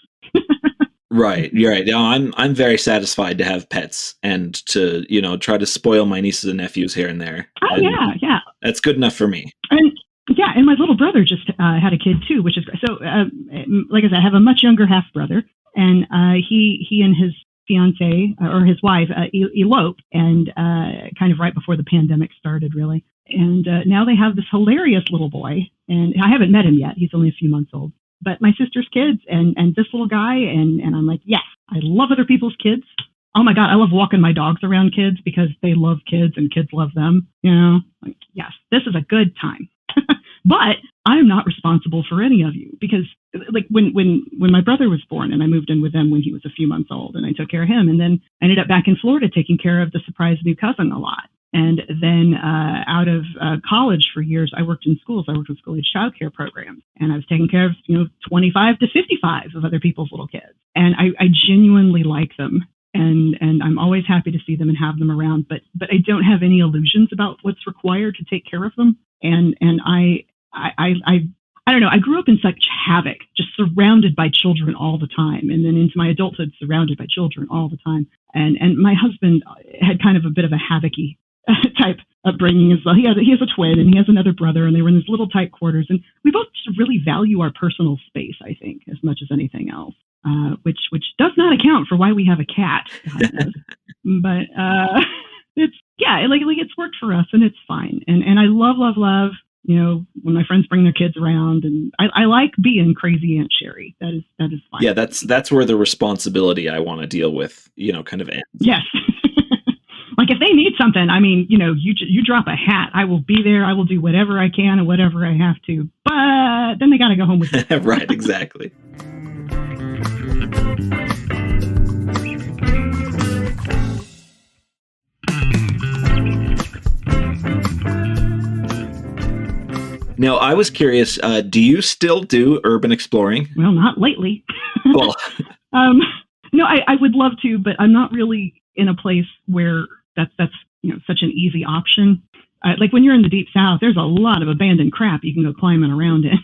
Right. You're right. No, I'm very satisfied to have pets and to, try to spoil my nieces and nephews here and there. Oh, and yeah. That's good enough for me. And yeah, and my little brother just had a kid too, which is great. So, like I said, I have a much younger half brother, and he and his fiance or his wife eloped, and kind of right before the pandemic started, really. And now they have this hilarious little boy, and I haven't met him yet. He's only a few months old. But my sister's kids and this little guy, and I'm like, yes, I love other people's kids. Oh my God, I love walking my dogs around kids because they love kids and kids love them. Like, yes, this is a good time. But I'm not responsible for any of you because, like, when my brother was born and I moved in with them when he was a few months old, and I took care of him, and then I ended up back in Florida taking care of the surprise new cousin a lot. And then out of college for years, I worked in schools. I worked with school-age childcare programs, and I was taking care of 25 to 55 of other people's little kids. And I genuinely like them, and I'm always happy to see them and have them around. But I don't have any illusions about what's required to take care of them. And I don't know. I grew up in such havoc, just surrounded by children all the time, and then into my adulthood, surrounded by children all the time. And my husband had kind of a bit of a havoc-y type upbringing as well. He has a twin, and he has another brother, and they were in these little tight quarters. And we both just really value our personal space, I think, as much as anything else. Which does not account for why we have a cat. But it's worked for us, and it's fine. And I love when my friends bring their kids around, and I like being crazy Aunt Cherie. That is fine. Yeah, that's where the responsibility I want to deal with, kind of ends. Yes. Like, if they need something, I mean, you drop a hat, I will be there. I will do whatever I can and whatever I have to. But then they got to go home with me. Right, exactly. Now, I was curious, do you still do urban exploring? Well, not lately. Well, no, I would love to, but I'm not really in a place where that's such an easy option. Like, when you're in the Deep South, there's a lot of abandoned crap you can go climbing around in.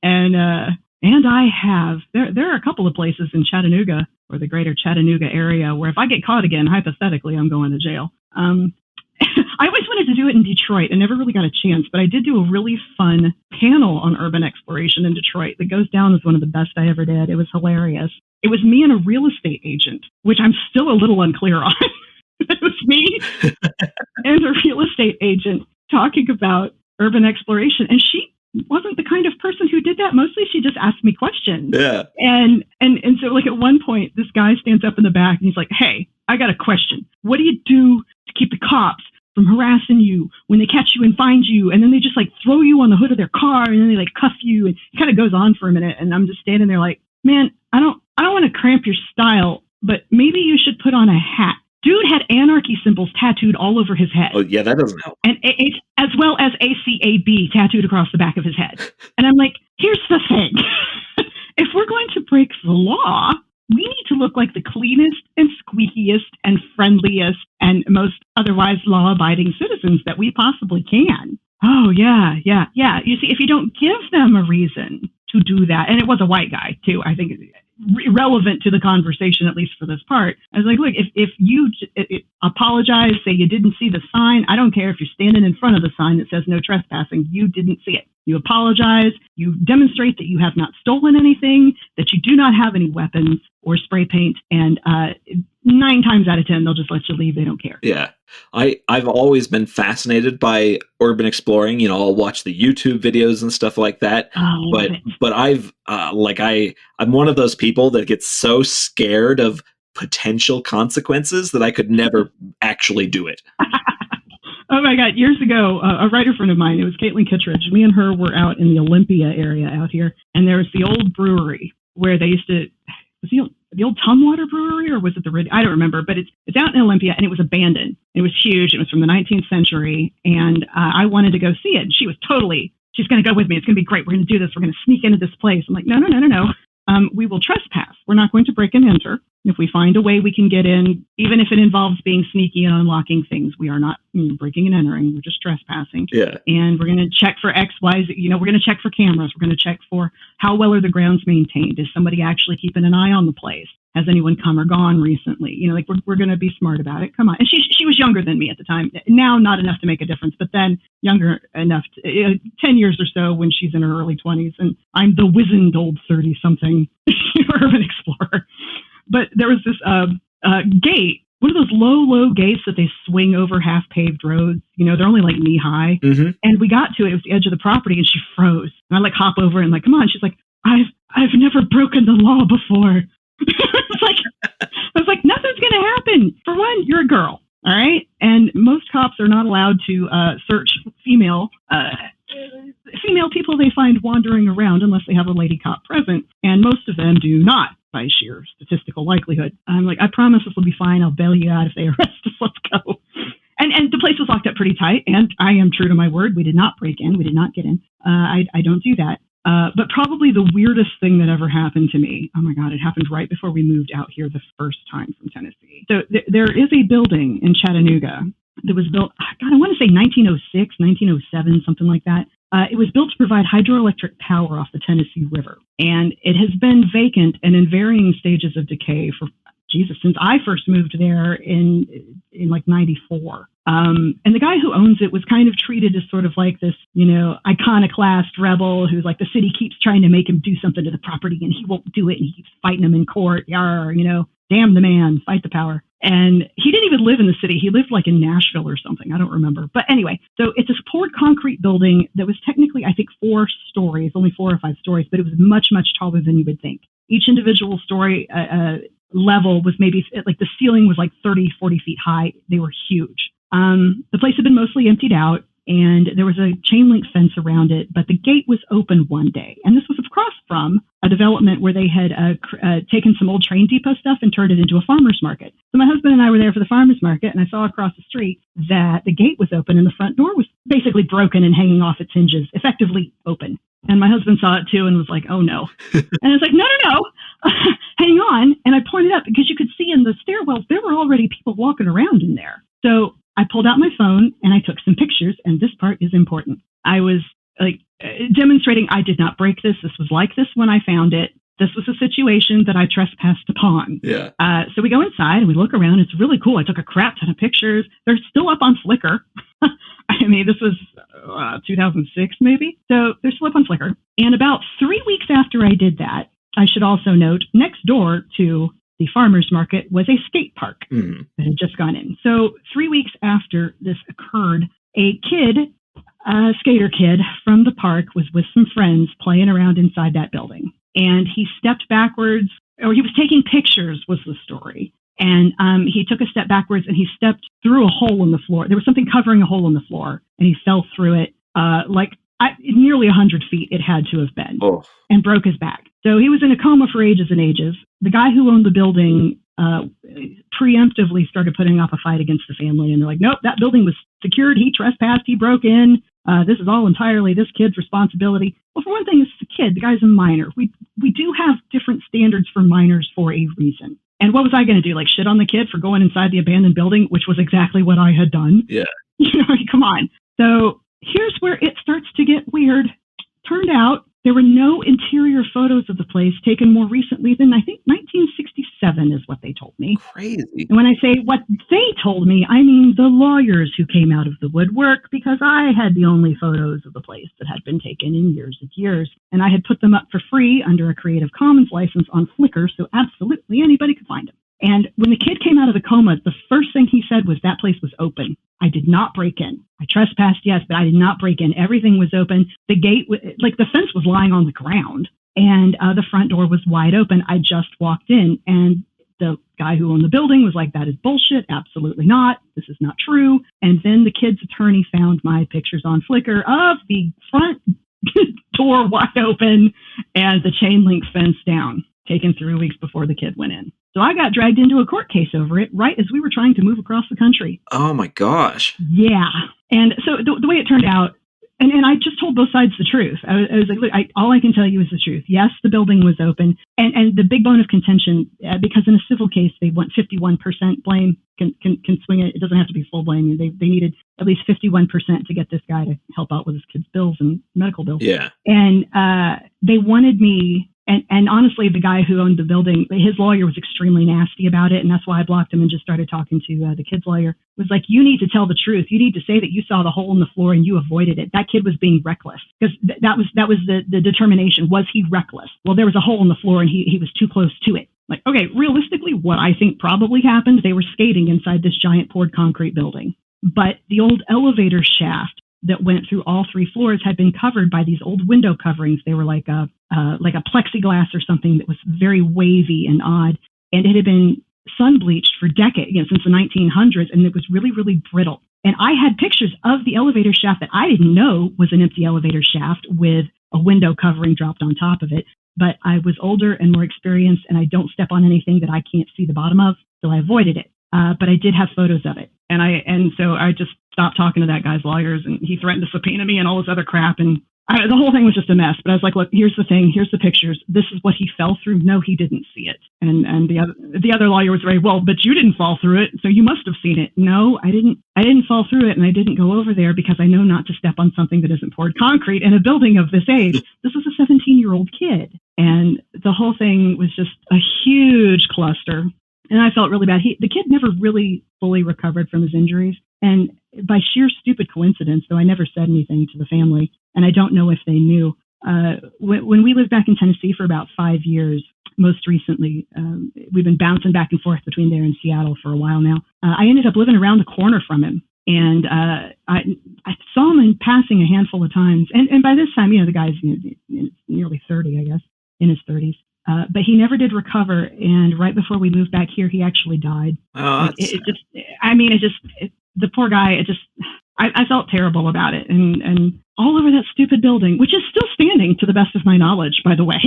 And I have, there are a couple of places in Chattanooga or the greater Chattanooga area where if I get caught again, hypothetically, I'm going to jail. I always wanted to do it in Detroit and never really got a chance, but I did do a really fun panel on urban exploration in Detroit that goes down as one of the best I ever did. It was hilarious. It was me and a real estate agent, which I'm still a little unclear on. It was me and a real estate agent talking about urban exploration. And she wasn't the kind of person who did that. Mostly she just asked me questions. Yeah. And so, like, at one point, this guy stands up in the back and he's like, hey, I got a question. What do you do to keep the cops from harassing you when they catch you and find you? And then they just, like, throw you on the hood of their car and then they, like, cuff you. And it kind of goes on for a minute. And I'm just standing there like, man, I don't want to cramp your style, but maybe you should put on a hat. Dude had anarchy symbols tattooed all over his head. Oh, yeah, that doesn't help. And as well as ACAB tattooed across the back of his head. And I'm like, here's the thing. If we're going to break the law, we need to look like the cleanest and squeakiest and friendliest and most otherwise law-abiding citizens that we possibly can. Oh, yeah. You see, if you don't give them a reason to do that, and it was a white guy, too. I think relevant to the conversation, at least for this part. I was like, look, if you apologize, say you didn't see the sign, I don't care if you're standing in front of the sign that says no trespassing, you didn't see it. You apologize, you demonstrate that you have not stolen anything, that you do not have any weapons or spray paint, and 9 times out of 10, they'll just let you leave. They don't care. Yeah. I've always been fascinated by urban exploring. I'll watch the YouTube videos and stuff like that. But I'm one of those people that gets so scared of potential consequences that I could never actually do it. Oh my God. Years ago, a writer friend of mine, it was Caitlin Kittredge, me and her were out in the Olympia area out here, and there was the old brewery where they used to, was the old Tumwater Brewery, or was it I don't remember, but it's out in Olympia, and it was abandoned. It was huge. It was from the 19th century, and I wanted to go see it. And she was she's going to go with me. It's going to be great. We're going to do this. We're going to sneak into this place. I'm like, no. We will trespass. We're not going to break and enter. If we find a way we can get in, even if it involves being sneaky and unlocking things, we are not breaking and entering. We're just trespassing. Yeah. And we're going to check for X, Y, Z. We're going to check for cameras. We're going to check for how well are the grounds maintained. Is somebody actually keeping an eye on the place? Has anyone come or gone recently? We're going to be smart about it. Come on. And she was younger than me at the time. Now, not enough to make a difference, but then younger enough, 10 years or so when she's in her early 20s. And I'm the wizened old 30-something urban explorer. But there was this gate, one of those low gates that they swing over half-paved roads. They're only like knee-high. Mm-hmm. And we got to it. It was the edge of the property, and she froze. And I hop over and come on. She's like, I've never broken the law before. I was like, nothing's going to happen. For one, you're a girl, all right? And most cops are not allowed to search female people they find wandering around unless they have a lady cop present, and most of them do not, by sheer statistical likelihood. I'm like, I promise this will be fine. I'll bail you out if they arrest us. Let's go. And the place was locked up pretty tight, and I am true to my word. We did not break in. We did not get in. I don't do that. But probably the weirdest thing that ever happened to me, oh my God, it happened right before we moved out here the first time from Tennessee. So there is a building in Chattanooga that was built, God, I want to say 1906, 1907, something like that. It was built to provide hydroelectric power off the Tennessee River. And it has been vacant and in varying stages of decay for, since I first moved there in 94. And the guy who owns it was kind of treated as sort of like this, iconoclast rebel who's like, the city keeps trying to make him do something to the property and he won't do it. And he keeps fighting him in court. Damn the man, fight the power. And he didn't even live in the city. He lived in Nashville or something. I don't remember. But anyway, so it's this poured concrete building that was technically, I think, 4 stories, only 4 or 5 stories, but it was much, much taller than you would think. Each individual story level was maybe the ceiling was 30, 40 feet high. They were huge. The place had been mostly emptied out, and there was a chain link fence around it, but the gate was open one day. And this was across from a development where they had taken some old train depot stuff and turned it into a farmer's market. So my husband and I were there for the farmer's market, and I saw across the street that the gate was open and the front door was basically broken and hanging off its hinges, effectively open. And my husband saw it too and was like, oh no. And I was like, no. Hang on. And I pointed up because you could see in the stairwells, there were already people walking around in there. So I pulled out my phone and I took some pictures, and this part is important. I was demonstrating I did not break this. This was like this when I found it. This was a situation that I trespassed upon. Yeah. So we go inside and we look around. It's really cool. I took a crap ton of pictures. They're still up on Flickr. I mean, this was 2006 maybe. So they're still up on Flickr. And about 3 weeks after I did that, I should also note, next door to the farmer's market was a skate park that had just gone in. So 3 weeks after this occurred, a skater kid from the park was with some friends playing around inside that building. And he stepped backwards, or he was taking pictures was the story. And he took a step backwards and he stepped through a hole in the floor. There was something covering a hole in the floor, and he fell through it nearly 100 feet it had to have been, and broke his back. So he was in a coma for ages and ages. The guy who owned the building preemptively started putting up a fight against the family, and they're like, nope, that building was secured. He trespassed. He broke in. This is all entirely this kid's responsibility. Well, for one thing, it's the kid. The guy's a minor. We do have different standards for minors for a reason. And what was I going to do? Shit on the kid for going inside the abandoned building, which was exactly what I had done? Yeah. Come on. So here's where it starts to get weird. Turned out there were no interior photos of the place taken more recently than, I think, 7 is what they told me. Crazy. And when I say what they told me, I mean the lawyers who came out of the woodwork, because I had the only photos of the place that had been taken in years and years. And I had put them up for free under a Creative Commons license on Flickr, so absolutely anybody could find them. And when the kid came out of the coma, the first thing he said was that place was open. I did not break in. I trespassed, yes, but I did not break in. Everything was open. The gate, the fence was lying on the ground, and the front door was wide open. I just walked in, and the guy who owned the building was like, that is bullshit. Absolutely not. This is not true. And then the kid's attorney found my pictures on Flickr of the front door wide open and the chain link fence down, taken 3 weeks before the kid went in. So I got dragged into a court case over it right as we were trying to move across the country. Oh my gosh. Yeah. And so the way it turned out, and I just told both sides the truth. I was like, look, all I can tell you is the truth. Yes, the building was open. And the big bone of contention, because in a civil case, they want 51% blame, can swing it. It doesn't have to be full blame. They needed at least 51% to get this guy to help out with his kids' bills and medical bills. Yeah. And they wanted me. And honestly, the guy who owned the building, his lawyer was extremely nasty about it. And that's why I blocked him and just started talking to the kid's lawyer. It was like, you need to tell the truth. You need to say that you saw the hole in the floor and you avoided it. That kid was being reckless, because that was the determination. Was he reckless? Well, there was a hole in the floor and he was too close to it. Like, okay, realistically, what I think probably happened, they were skating inside this giant poured concrete building. But the old elevator shaft that went through all 3 floors had been covered by these old window coverings. They were like a plexiglass or something that was very wavy and odd. And it had been sun bleached for decades, since the 1900s. And it was really, really brittle. And I had pictures of the elevator shaft that I didn't know was an empty elevator shaft with a window covering dropped on top of it. But I was older and more experienced, and I don't step on anything that I can't see the bottom of. So I avoided it. But I did have photos of it. And so I just stopped talking to that guy's lawyers, and he threatened to subpoena me and all this other crap. And the whole thing was just a mess. But I was like, look, here's the thing. Here's the pictures. This is what he fell through. No, he didn't see it. And the other lawyer was very, well, but you didn't fall through it, so you must have seen it. No, I didn't fall through it, and I didn't go over there because I know not to step on something that isn't poured concrete in a building of this age. This is a 17-year-old kid. And the whole thing was just a huge cluster. And I felt really bad. The kid never really fully recovered from his injuries. And by sheer stupid coincidence, though I never said anything to the family, and I don't know if they knew, when we lived back in Tennessee for about 5 years, most recently, we've been bouncing back and forth between there and Seattle for a while now. I ended up living around the corner from him. And I saw him in passing a handful of times. And by this time, the guy's nearly 30, I guess, in his 30s. But he never did recover. And right before we moved back here, he actually died. Oh, the poor guy, I felt terrible about it. And all over that stupid building, which is still standing to the best of my knowledge, by the way.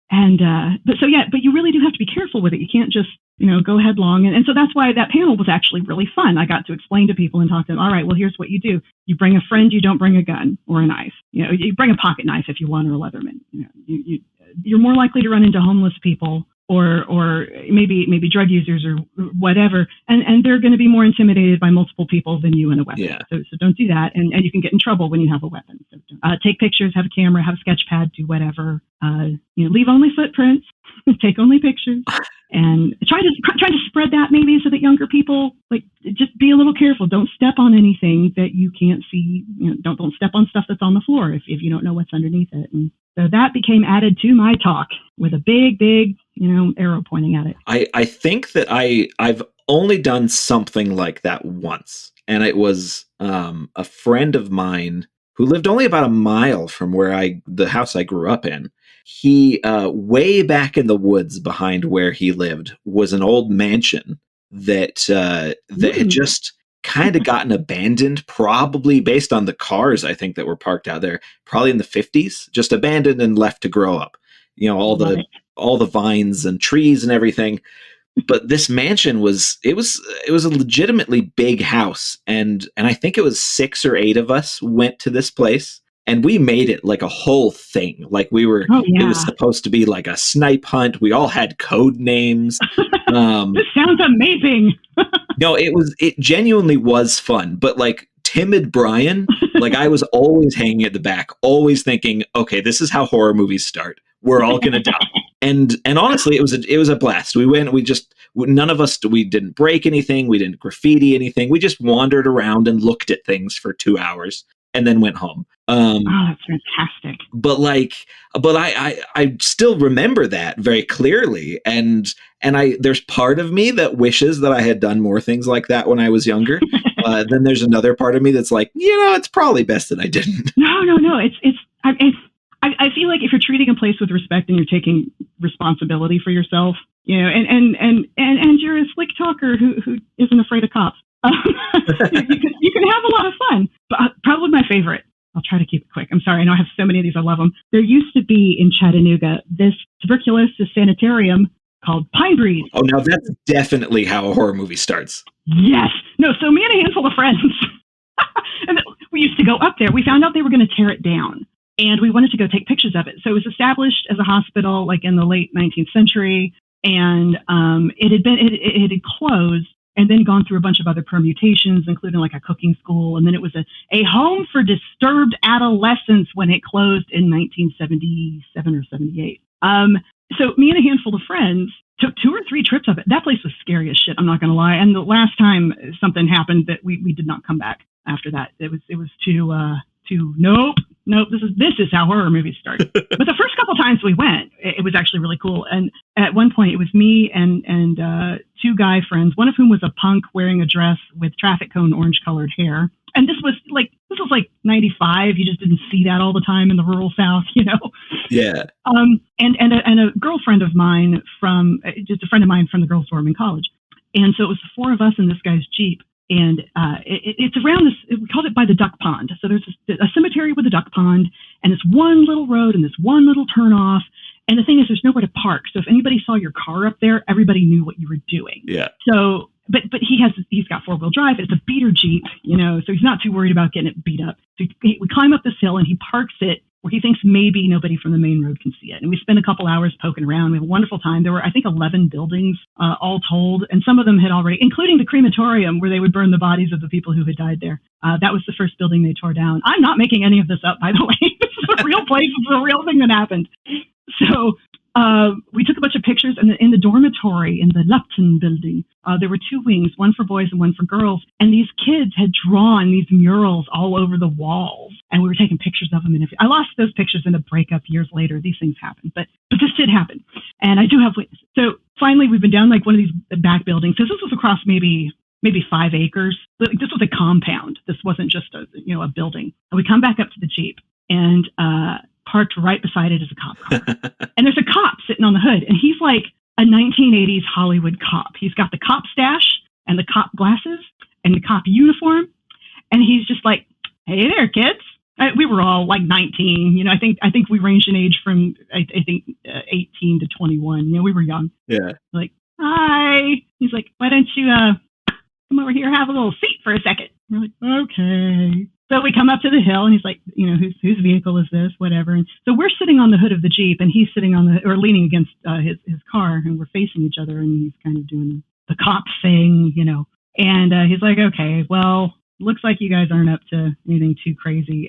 And, but you really do have to be careful with it. You can't just, go headlong. And so that's why that panel was actually really fun. I got to explain to people and talk to them. All right, well, here's what you do. You bring a friend, you don't bring a gun or a knife. You bring a pocket knife if you want, or a Leatherman. You're more likely to run into homeless people or maybe drug users or whatever, and they're going to be more intimidated by multiple people than you in a weapon. Yeah. So don't do that, and you can get in trouble when you have a weapon. So take pictures, have a camera, have a sketch pad, do whatever. Leave only footprints, take only pictures, and try to spread that maybe so that younger people just be a little careful. Don't step on anything that you can't see. Don't step on stuff that's on the floor if you don't know what's underneath it. And so that became added to my talk with a big, arrow pointing at it. I think that I've only done something like that once. And it was a friend of mine who lived only about a mile from the house I grew up in. He, way back in the woods behind where he lived, was an old mansion that had just kind of gotten abandoned, probably based on the cars, I think, that were parked out there, probably in the 50s, just abandoned and left to grow up. All the vines and trees and everything. But this mansion was a legitimately big house. And I think it was 6 or 8 of us went to this place, and we made it like a whole thing. Like it was supposed to be like a snipe hunt. We all had code names. This sounds amazing. No, it genuinely was fun, but like timid Brian, I was always hanging at the back, always thinking, okay, this is how horror movies start. We're all going to die. And honestly, it was a blast. We went, we none of us, we didn't break anything. We didn't graffiti anything. We just wandered around and looked at things for 2 hours and then went home. Oh, that's fantastic. But I still remember that very clearly. And there's part of me that wishes that I had done more things like that when I was younger. Then there's another part of me that's like, it's probably best that I didn't. No. I feel like if you're treating a place with respect and you're taking responsibility for yourself, and you're a slick talker who isn't afraid of cops, you can have a lot of fun. But probably my favorite, I'll try to keep it quick. I'm sorry, I know I have so many of these. I love them. There used to be in Chattanooga this tuberculosis sanitarium called Pine Breeze. Oh, now that's definitely how a horror movie starts. Yes. No, so me and a handful of friends, and we used to go up there. We found out they were going to tear it down, and we wanted to go take pictures of it. So it was established as a hospital like in the late 19th century, and it had closed and then gone through a bunch of other permutations, including like a cooking school. And then it was a home for disturbed adolescents when it closed in 1977 or 78. So me and a handful of friends took 2 or 3 trips of it. That place was scary as shit, I'm not going to lie. And the last time something happened that we did not come back after that. It was too nope, this is how horror movies start. But the first couple times we went, it was actually really cool. And at one point it was me and 2 guy friends, one of whom was a punk wearing a dress with traffic cone orange colored hair. And this was like 95. You just didn't see that all the time in the rural South, Yeah. And a girlfriend of mine just a friend of mine from the girls' dorm in college. And so it was the 4 of us in this guy's Jeep. And it's around this, we called it by the duck pond. So there's a cemetery with a duck pond, and it's one little road and this one little turnoff. And the thing is, there's nowhere to park. So if anybody saw your car up there, everybody knew what you were doing. Yeah. So, but he's got 4-wheel drive. It's a beater Jeep, so he's not too worried about getting it beat up. So we climb up this hill and he parks it where he thinks maybe nobody from the main road can see it. And we spend a couple hours poking around. We have a wonderful time. There were, I think, 11 buildings all told. And some of them had already, including the crematorium where they would burn the bodies of the people who had died there. That was the first building they tore down. I'm not making any of this up, by the way. This is a real place. It's a real thing that happened. So we took a bunch of pictures, and in the dormitory in the Lupton building, there were 2 wings, one for boys and one for girls. And these kids had drawn these murals all over the walls, and we were taking pictures of them. And I lost those pictures in a breakup years later. These things happen, but this did happen, and I do have witnesses. So finally, we've been down like one of these back buildings. So this was across maybe 5 acres. This was a compound. This wasn't just a building. And we come back up to the Jeep, and parked right beside it is a cop car. And there's a cop sitting on the hood, and he's like a 1980s Hollywood cop. He's got the cop stash and the cop glasses and the cop uniform. And he's just like, "Hey there, kids." We were all like 19. I think we ranged in age from, I think 18 to 21. We were young. Yeah. Like, "Hi." He's like, "Why don't you come over here, have a little seat for a second?" We're like, "Okay." So we come up to the hill, and he's like, whose vehicle is this? Whatever. And so we're sitting on the hood of the Jeep, and he's sitting or leaning against his car, and we're facing each other, and he's kind of doing the cop thing, And he's like, "Okay, well, looks like you guys aren't up to anything too crazy.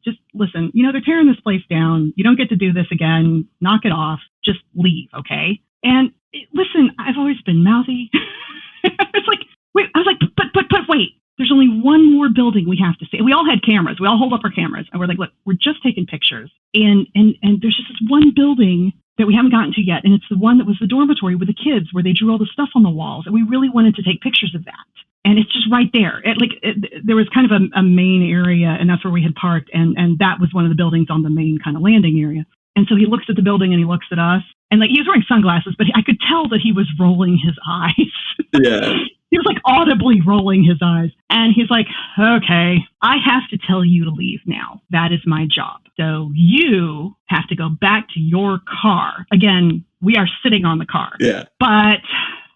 Just listen, they're tearing this place down. You don't get to do this again. Knock it off. Just leave, okay?" And listen, I've always been mouthy. It's like, wait, I was like, but wait. There's only one more building we have to see. We all had cameras. We all hold up our cameras, and we're like, "Look, we're just taking pictures. And there's just this one building that we haven't gotten to yet, and it's the one that was the dormitory with the kids where they drew all the stuff on the walls, and we really wanted to take pictures of that. And it's just right there. There was kind of a main area, and that's where we had parked, and that was one of the buildings on the main kind of landing area. And so he looks at the building and he looks at us, and like he was wearing sunglasses, but I could tell that he was rolling his eyes. Yeah. He was like audibly rolling his eyes. And he's like, "Okay, I have to tell you to leave now. That is my job. So you have to go back to your car." Again, we are sitting on the car. Yeah. "But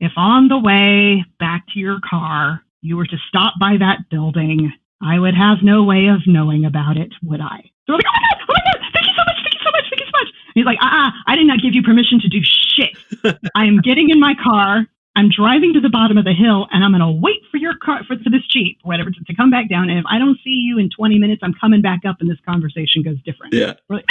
if on the way back to your car, you were to stop by that building, I would have no way of knowing about it, would I?" So we're like, oh my God, thank you so much. And he's like, I did not give you permission to do shit. I am getting in my car. I'm driving to the bottom of the hill, and I'm going to wait for your car, for this Jeep, whatever, to come back down. And if I don't see you in 20 minutes, I'm coming back up, and this conversation goes different. Yeah. We're like,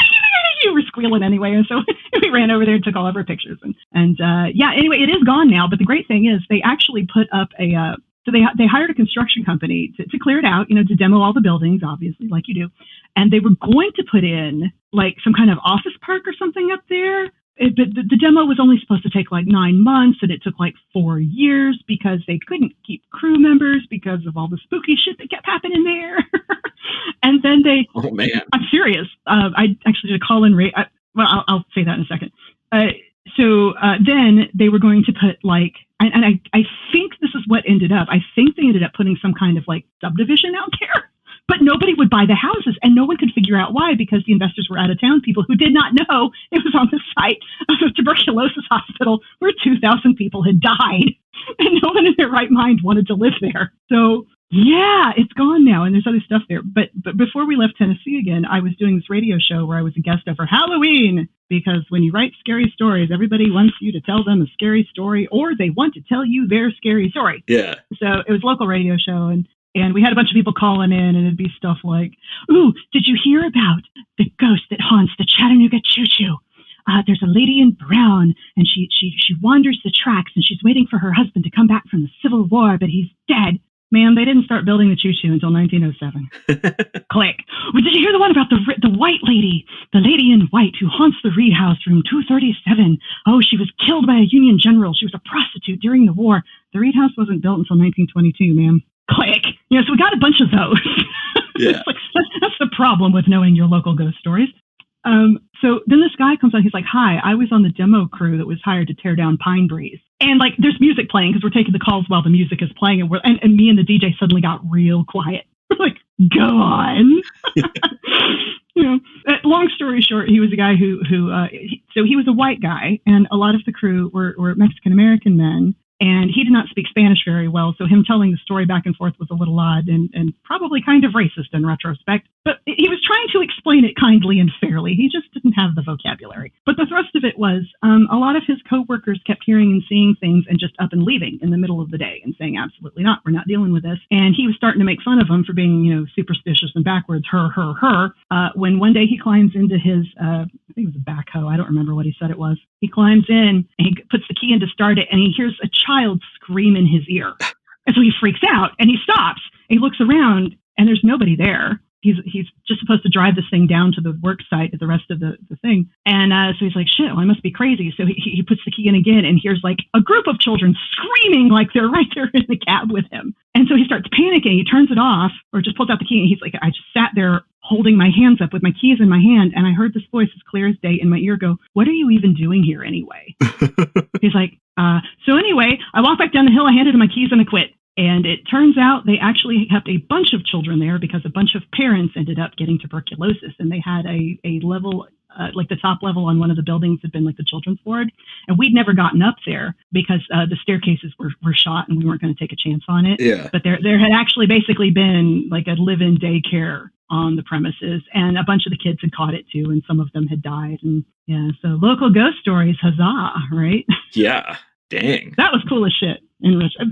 you were squealing anyway. And so we ran over there and took all of our pictures. And anyway, it is gone now. But the great thing is they actually put up so they hired a construction company to clear it out, to demo all the buildings, obviously, like you do. And they were going to put in like some kind of office park or something up there. But the demo was only supposed to take like 9 months, and it took like 4 years because they couldn't keep crew members because of all the spooky shit that kept happening there. And then oh man, I'm serious. I actually did a call in. I'll say that in a second. So then they were going to put like, and I think this is what ended up. I think they ended up putting some kind of like subdivision out there. But nobody would buy the houses, and no one could figure out why, because the investors were out of town, people who did not know it was on the site of a tuberculosis hospital where 2,000 people had died, and no one in their right mind wanted to live there. So, yeah, it's gone now, and there's other stuff there. But before we left Tennessee again, I was doing this radio show where I was a guest over Halloween, because when you write scary stories, everybody wants you to tell them a scary story, or they want to tell you their scary story. Yeah. So it was a local radio show, and we had a bunch of people calling in, and it'd be stuff like, ooh, did you hear about the ghost that haunts the Chattanooga Choo-Choo? There's a lady in brown, and she wanders the tracks, and she's waiting for her husband to come back from the Civil War, but he's dead. Man, they didn't start building the Choo-Choo until 1907. Click. Well, did you hear the one about the white lady? The lady in white who haunts the Reed House, room 237. Oh, she was killed by a Union general. She was a prostitute during the war. The Reed House wasn't built until 1922, ma'am. Click. So we got a bunch of those. Yeah. That's the problem with knowing your local ghost stories. So then this guy comes on. He's like, hi, I was on the demo crew that was hired to tear down Pine Breeze. And like, there's music playing because we're taking the calls while the music is playing. And me and the DJ suddenly got real quiet. We're like, go on. Long story short, he was a guy who he was a white guy, and a lot of the crew were Mexican-American men. And he did not speak Spanish very well, so him telling the story back and forth was a little odd and probably kind of racist in retrospect. But he was trying to explain it kindly and fairly. He just didn't have the vocabulary. But the thrust of it was a lot of his coworkers kept hearing and seeing things and just up and leaving in the middle of the day and saying, absolutely not, we're not dealing with this. And he was starting to make fun of them for being, superstitious and backwards, her. When one day he climbs into his, I think it was a backhoe, I don't remember what he said it was. He climbs in and he puts the key in to start it, and he hears a child scream in his ear. And so he freaks out and he stops. He looks around and there's nobody there. He's just supposed to drive this thing down to the work site at the rest of the thing. And so he's like, shit, well, I must be crazy. So he puts the key in again and hears like a group of children screaming like they're right there in the cab with him. And so he starts panicking. He turns it off or just pulls out the key. And he's like, I just sat there holding my hands up with my keys in my hand. And I heard this voice as clear as day in my ear go, what are you even doing here anyway? He's like, so anyway, I walked back down the hill. I handed him my keys and I quit. And it turns out they actually kept a bunch of children there because a bunch of parents ended up getting tuberculosis. And they had a level, like the top level on one of the buildings had been like the children's ward. And we'd never gotten up there because the staircases were shot and we weren't going to take a chance on it. Yeah. But there had actually basically been like a live-in daycare on the premises. And a bunch of the kids had caught it too. And some of them had died. And yeah, so local ghost stories, huzzah, right? Yeah. Dang. That was cool as shit.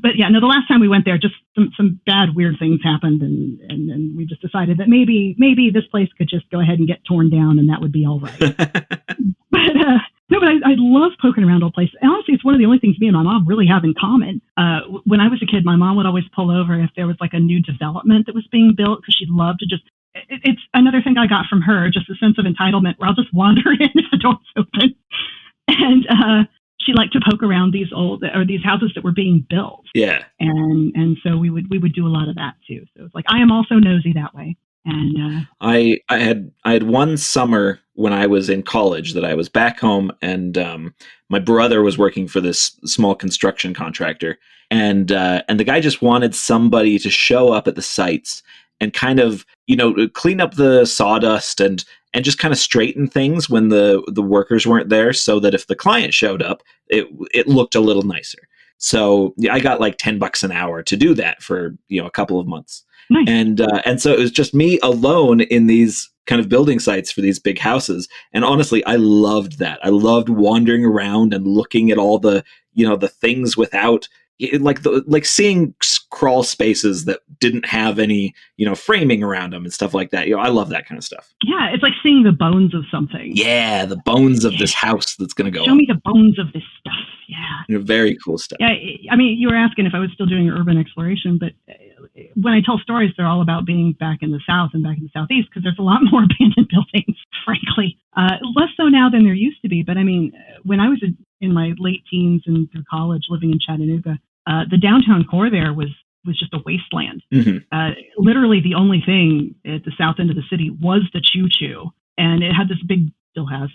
But yeah, no, the last time we went there, just some bad, weird things happened. And we just decided that maybe this place could just go ahead and get torn down and that would be all right. But I love poking around old places. And honestly, it's one of the only things me and my mom really have in common. When I was a kid, my mom would always pull over if there was like a new development that was being built because she'd love to just, it's another thing I got from her, just a sense of entitlement where I'll just wander in if the door's open. And, she liked to poke around these houses that were being built. Yeah. And so we would do a lot of that too. So it's like, I am also nosy that way. And I had one summer when I was in college that I was back home and my brother was working for this small construction contractor and the guy just wanted somebody to show up at the sites and kind of, clean up the sawdust and just kind of straighten things when the workers weren't there so that if the client showed up, it looked a little nicer. So I got like $10 an hour to do that for, a couple of months. Nice. And so it was just me alone in these kind of building sites for these big houses. And honestly, I loved that. I loved wandering around and looking at all the, the things without, like seeing crawl spaces that didn't have any, framing around them and stuff like that. I love that kind of stuff. Yeah, it's like seeing the bones of something. Yeah, the bones of this house that's going to go. Show me the bones of this stuff. Yeah. Very cool stuff. Yeah, I mean, you were asking if I was still doing urban exploration, but when I tell stories, they're all about being back in the South and back in the Southeast, because there's a lot more abandoned buildings, frankly. Less so now than there used to be. But I mean, when I was in my late teens and through college living in Chattanooga, the downtown core there was just a wasteland. Mm-hmm. Literally the only thing at the south end of the city was the choo-choo. And it had this big, still has,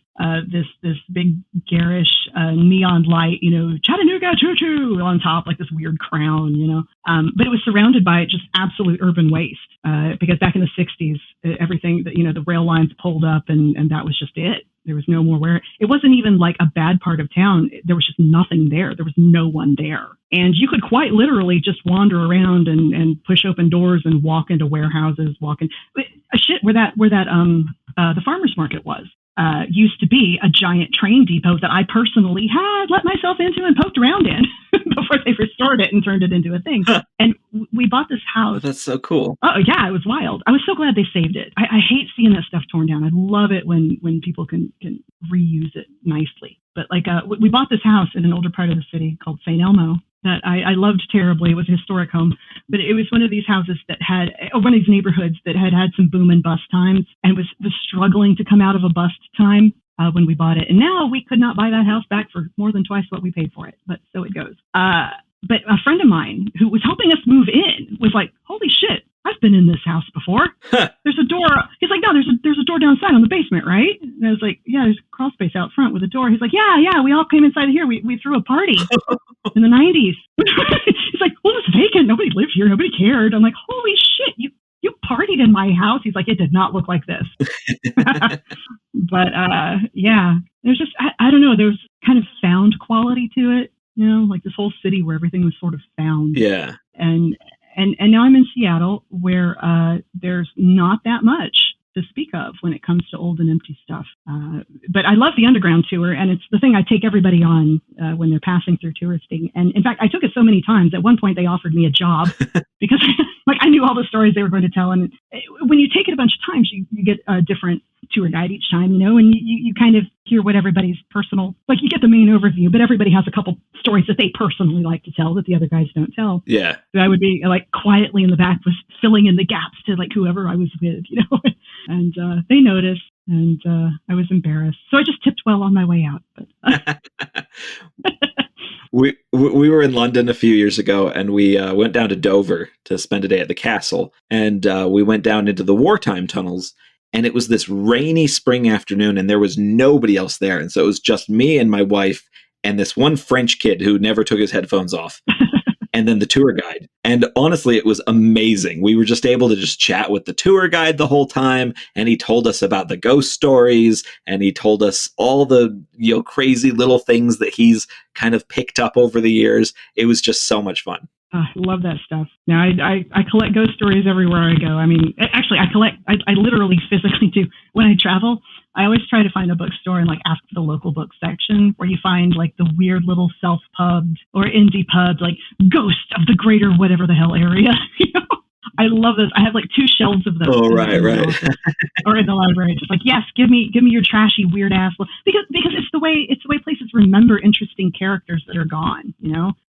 this big garish neon light, Chattanooga choo-choo on top, like this weird crown, But it was surrounded by just absolute urban waste. Because back in the 60s, everything that, the rail lines pulled up and that was just it. There was no more where. It wasn't even like a bad part of town. There was just nothing there. There was no one there. And you could quite literally just wander around and push open doors and walk into warehouses, where the farmer's market was. Used to be a giant train depot that I personally had let myself into and poked around in before they restored it and turned it into a thing. Huh. And we bought this house. Oh, that's so cool. Oh, yeah, it was wild. I was so glad they saved it. I hate seeing that stuff torn down. I love it when people can reuse it nicely. But we bought this house in an older part of the city called St. Elmo that I loved terribly. It was a historic home, but it was one of these houses that had, or one of these neighborhoods that had some boom and bust times and was struggling to come out of a bust time when we bought it. And now we could not buy that house back for more than twice what we paid for it. But so it goes. But a friend of mine who was helping us move in was like, holy shit, I've been in this house before. There's a door. He's like, no, there's a door downside on the basement, right? And I was like, yeah, there's a crawl space out front with a door. He's like, yeah, we all came inside of here. We threw a party in the 90s. He's like, well, it's vacant. Nobody lived here. Nobody cared. I'm like, holy shit, you partied in my house. He's like, it did not look like this. But yeah, there's just, I don't know, there was kind of found quality to it, like this whole city where everything was sort of found. Yeah. And now I'm in Seattle where there's not that much to speak of when it comes to old and empty stuff. But I love the underground tour, and it's the thing I take everybody on when they're passing through touristing. And in fact, I took it so many times. At one point, they offered me a job because I knew all the stories they were going to tell. And when you take it a bunch of times, you get a different tour guide each time, and you kind of hear what everybody's personal, you get the main overview, but everybody has a couple stories that they personally like to tell that the other guys don't tell. Yeah. So I would be quietly in the back was filling in the gaps to whoever I was with, and they noticed, and I was embarrassed. So I just tipped well on my way out. But We were in London a few years ago, and we went down to Dover to spend a day at the castle, and we went down into the wartime tunnels. And it was this rainy spring afternoon, and there was nobody else there. And so it was just me and my wife and this one French kid who never took his headphones off. And then the tour guide. And honestly, it was amazing. We were just able to just chat with the tour guide the whole time. And he told us about the ghost stories. And he told us all the crazy little things that he's kind of picked up over the years. It was just so much fun. I love that stuff. Now, I collect ghost stories everywhere I go. I mean, actually, I literally physically do. When I travel, I always try to find a bookstore and ask for the local book section where you find the weird little self-pubbed or indie pub, Ghost of the Greater whatever the hell area. I love this. I have 2 shelves of those. Oh, right. Or in the library, just yes, give me your trashy weird ass because it's the way places remember interesting characters that are gone.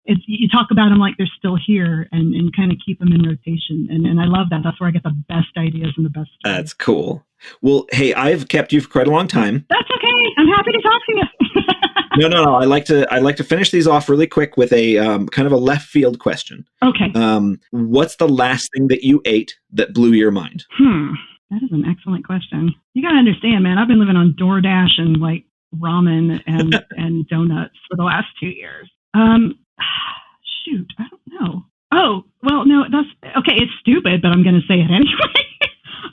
You talk about them like they're still here and kind of keep them in rotation. And I love that. That's where I get the best ideas and the best stories. That's cool. Well, hey, I've kept you for quite a long time. That's okay. I'm happy to talk to you. No. I like to finish these off really quick with a kind of a left field question. Okay. What's the last thing that you ate that blew your mind? That is an excellent question. You got to understand, man, I've been living on DoorDash and ramen and donuts for the last 2 years. Shoot, I don't know. Oh, well, no, that's okay. It's stupid, but I'm going to say it anyway.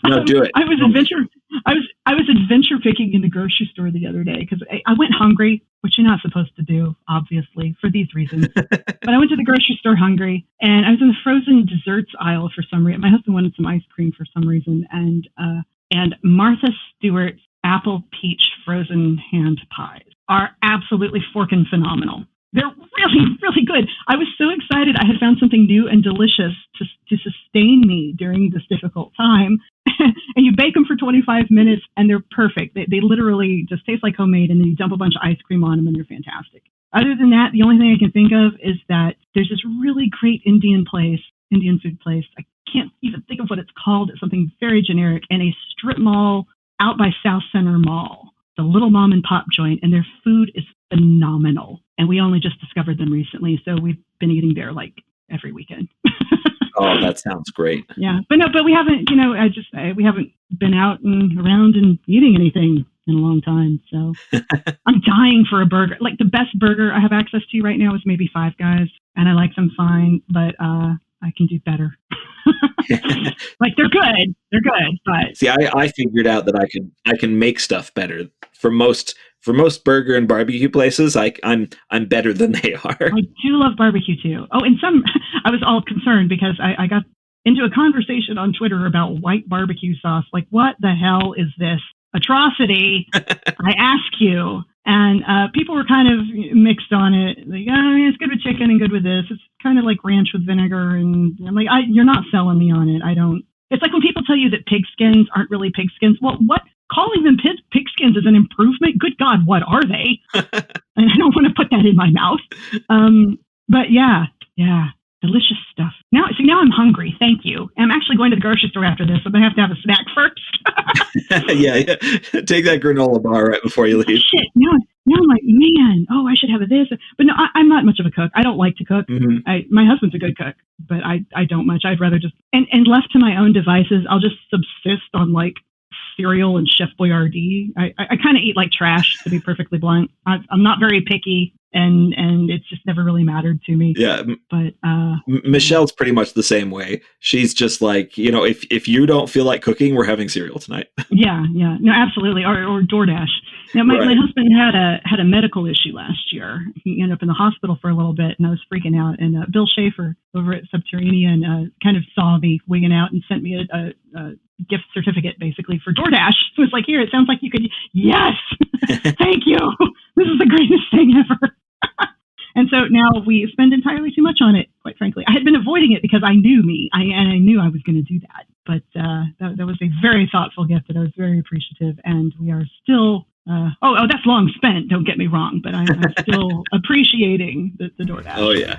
No, do it. I was adventure picking in the grocery store the other day because I went hungry, which which you're not supposed to do, obviously, for these reasons. But I went to the grocery store hungry, and I was in the frozen desserts aisle for some reason. My husband wanted some ice cream for some reason, and Martha Stewart's apple peach frozen hand pies are absolutely forkin' phenomenal. They're really, really good. I was so excited. I had found something new and delicious to sustain me during this difficult time. And you bake them for 25 minutes, and they're perfect. They literally just taste like homemade, and then you dump a bunch of ice cream on them, and they're fantastic. Other than that, the only thing I can think of is that there's this really great Indian food place. I can't even think of what it's called. It's something very generic, in a strip mall out by South Center Mall. It's a little mom and pop joint, and their food is phenomenal. And we only just discovered them recently, so we've been eating there like every weekend. Oh, that sounds great. Yeah, but we haven't, we haven't been out and around and eating anything in a long time. So I'm dying for a burger. Like, the best burger I have access to right now is maybe Five Guys, and I like them fine, but I can do better. Like, they're good, but see, I figured out that I can make stuff better. For most burger and barbecue places, I'm better than they are. I do love barbecue too. Oh, and I was all concerned because I got into a conversation on Twitter about white barbecue sauce. Like, what the hell is this atrocity? I ask you. And people were kind of mixed on it. Like, it's good with chicken and good with this. It's kind of like ranch with vinegar. And I'm like, you're not selling me on it. I don't. It's like when people tell you that pig skins aren't really pig skins. Well, what? Calling them pig skins is an improvement? Good God, what are they? And I don't want to put that in my mouth. But yeah, delicious stuff. Now I'm hungry. Thank you. I'm actually going to the grocery store after this. I'm going to have a snack first. Yeah. Take that granola bar right before you leave. Shit. Now I'm like, man, I should have this. But no, I'm not much of a cook. I don't like to cook. Mm-hmm. My husband's a good cook, but I don't much. I'd rather just, and left to my own devices, I'll just subsist on like cereal and Chef Boyardee. I kind of eat like trash, to be perfectly blunt. I'm not very picky, and it's just never really mattered to me. Yeah, but Michelle's pretty much the same way. She's just like, if you don't feel like cooking, we're having cereal tonight. Yeah, no, absolutely, or DoorDash. Now, my husband had a medical issue last year. He ended up in the hospital for a little bit, and I was freaking out. And Bill Schaefer over at Subterranean kind of saw me wigging out and sent me a gift certificate, basically, for DoorDash. It was like, here, it sounds like you could, yes, thank you. This is the greatest thing ever. And so now we spend entirely too much on it, quite frankly. I had been avoiding it because I knew me, and I knew I was going to do that. But that was a very thoughtful gift that I was very appreciative, and we are still, that's long spent, don't get me wrong, but I'm still appreciating the DoorDash. Oh, yeah.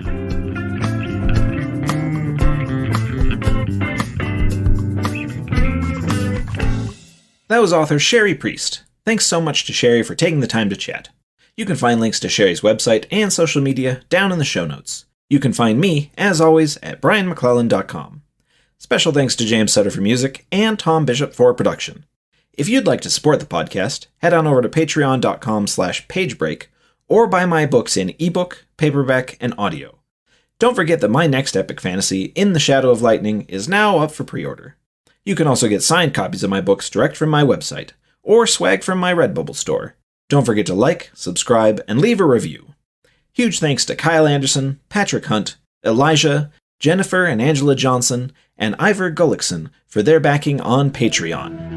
That was author Cherie Priest. Thanks so much to Cherie for taking the time to chat. You can find links to Cherie's website and social media down in the show notes. You can find me, as always, at brianmcclellan.com. Special thanks to James Sutter for music and Tom Bishop for production. If you'd like to support the podcast, head on over to patreon.com/pagebreak or buy my books in ebook, paperback, and audio. Don't forget that my next epic fantasy, In the Shadow of Lightning, is now up for pre-order. You can also get signed copies of my books direct from my website, or swag from my Redbubble store. Don't forget to like, subscribe, and leave a review. Huge thanks to Kyle Anderson, Patrick Hunt, Elijah, Jennifer and Angela Johnson, and Ivor Gullickson for their backing on Patreon.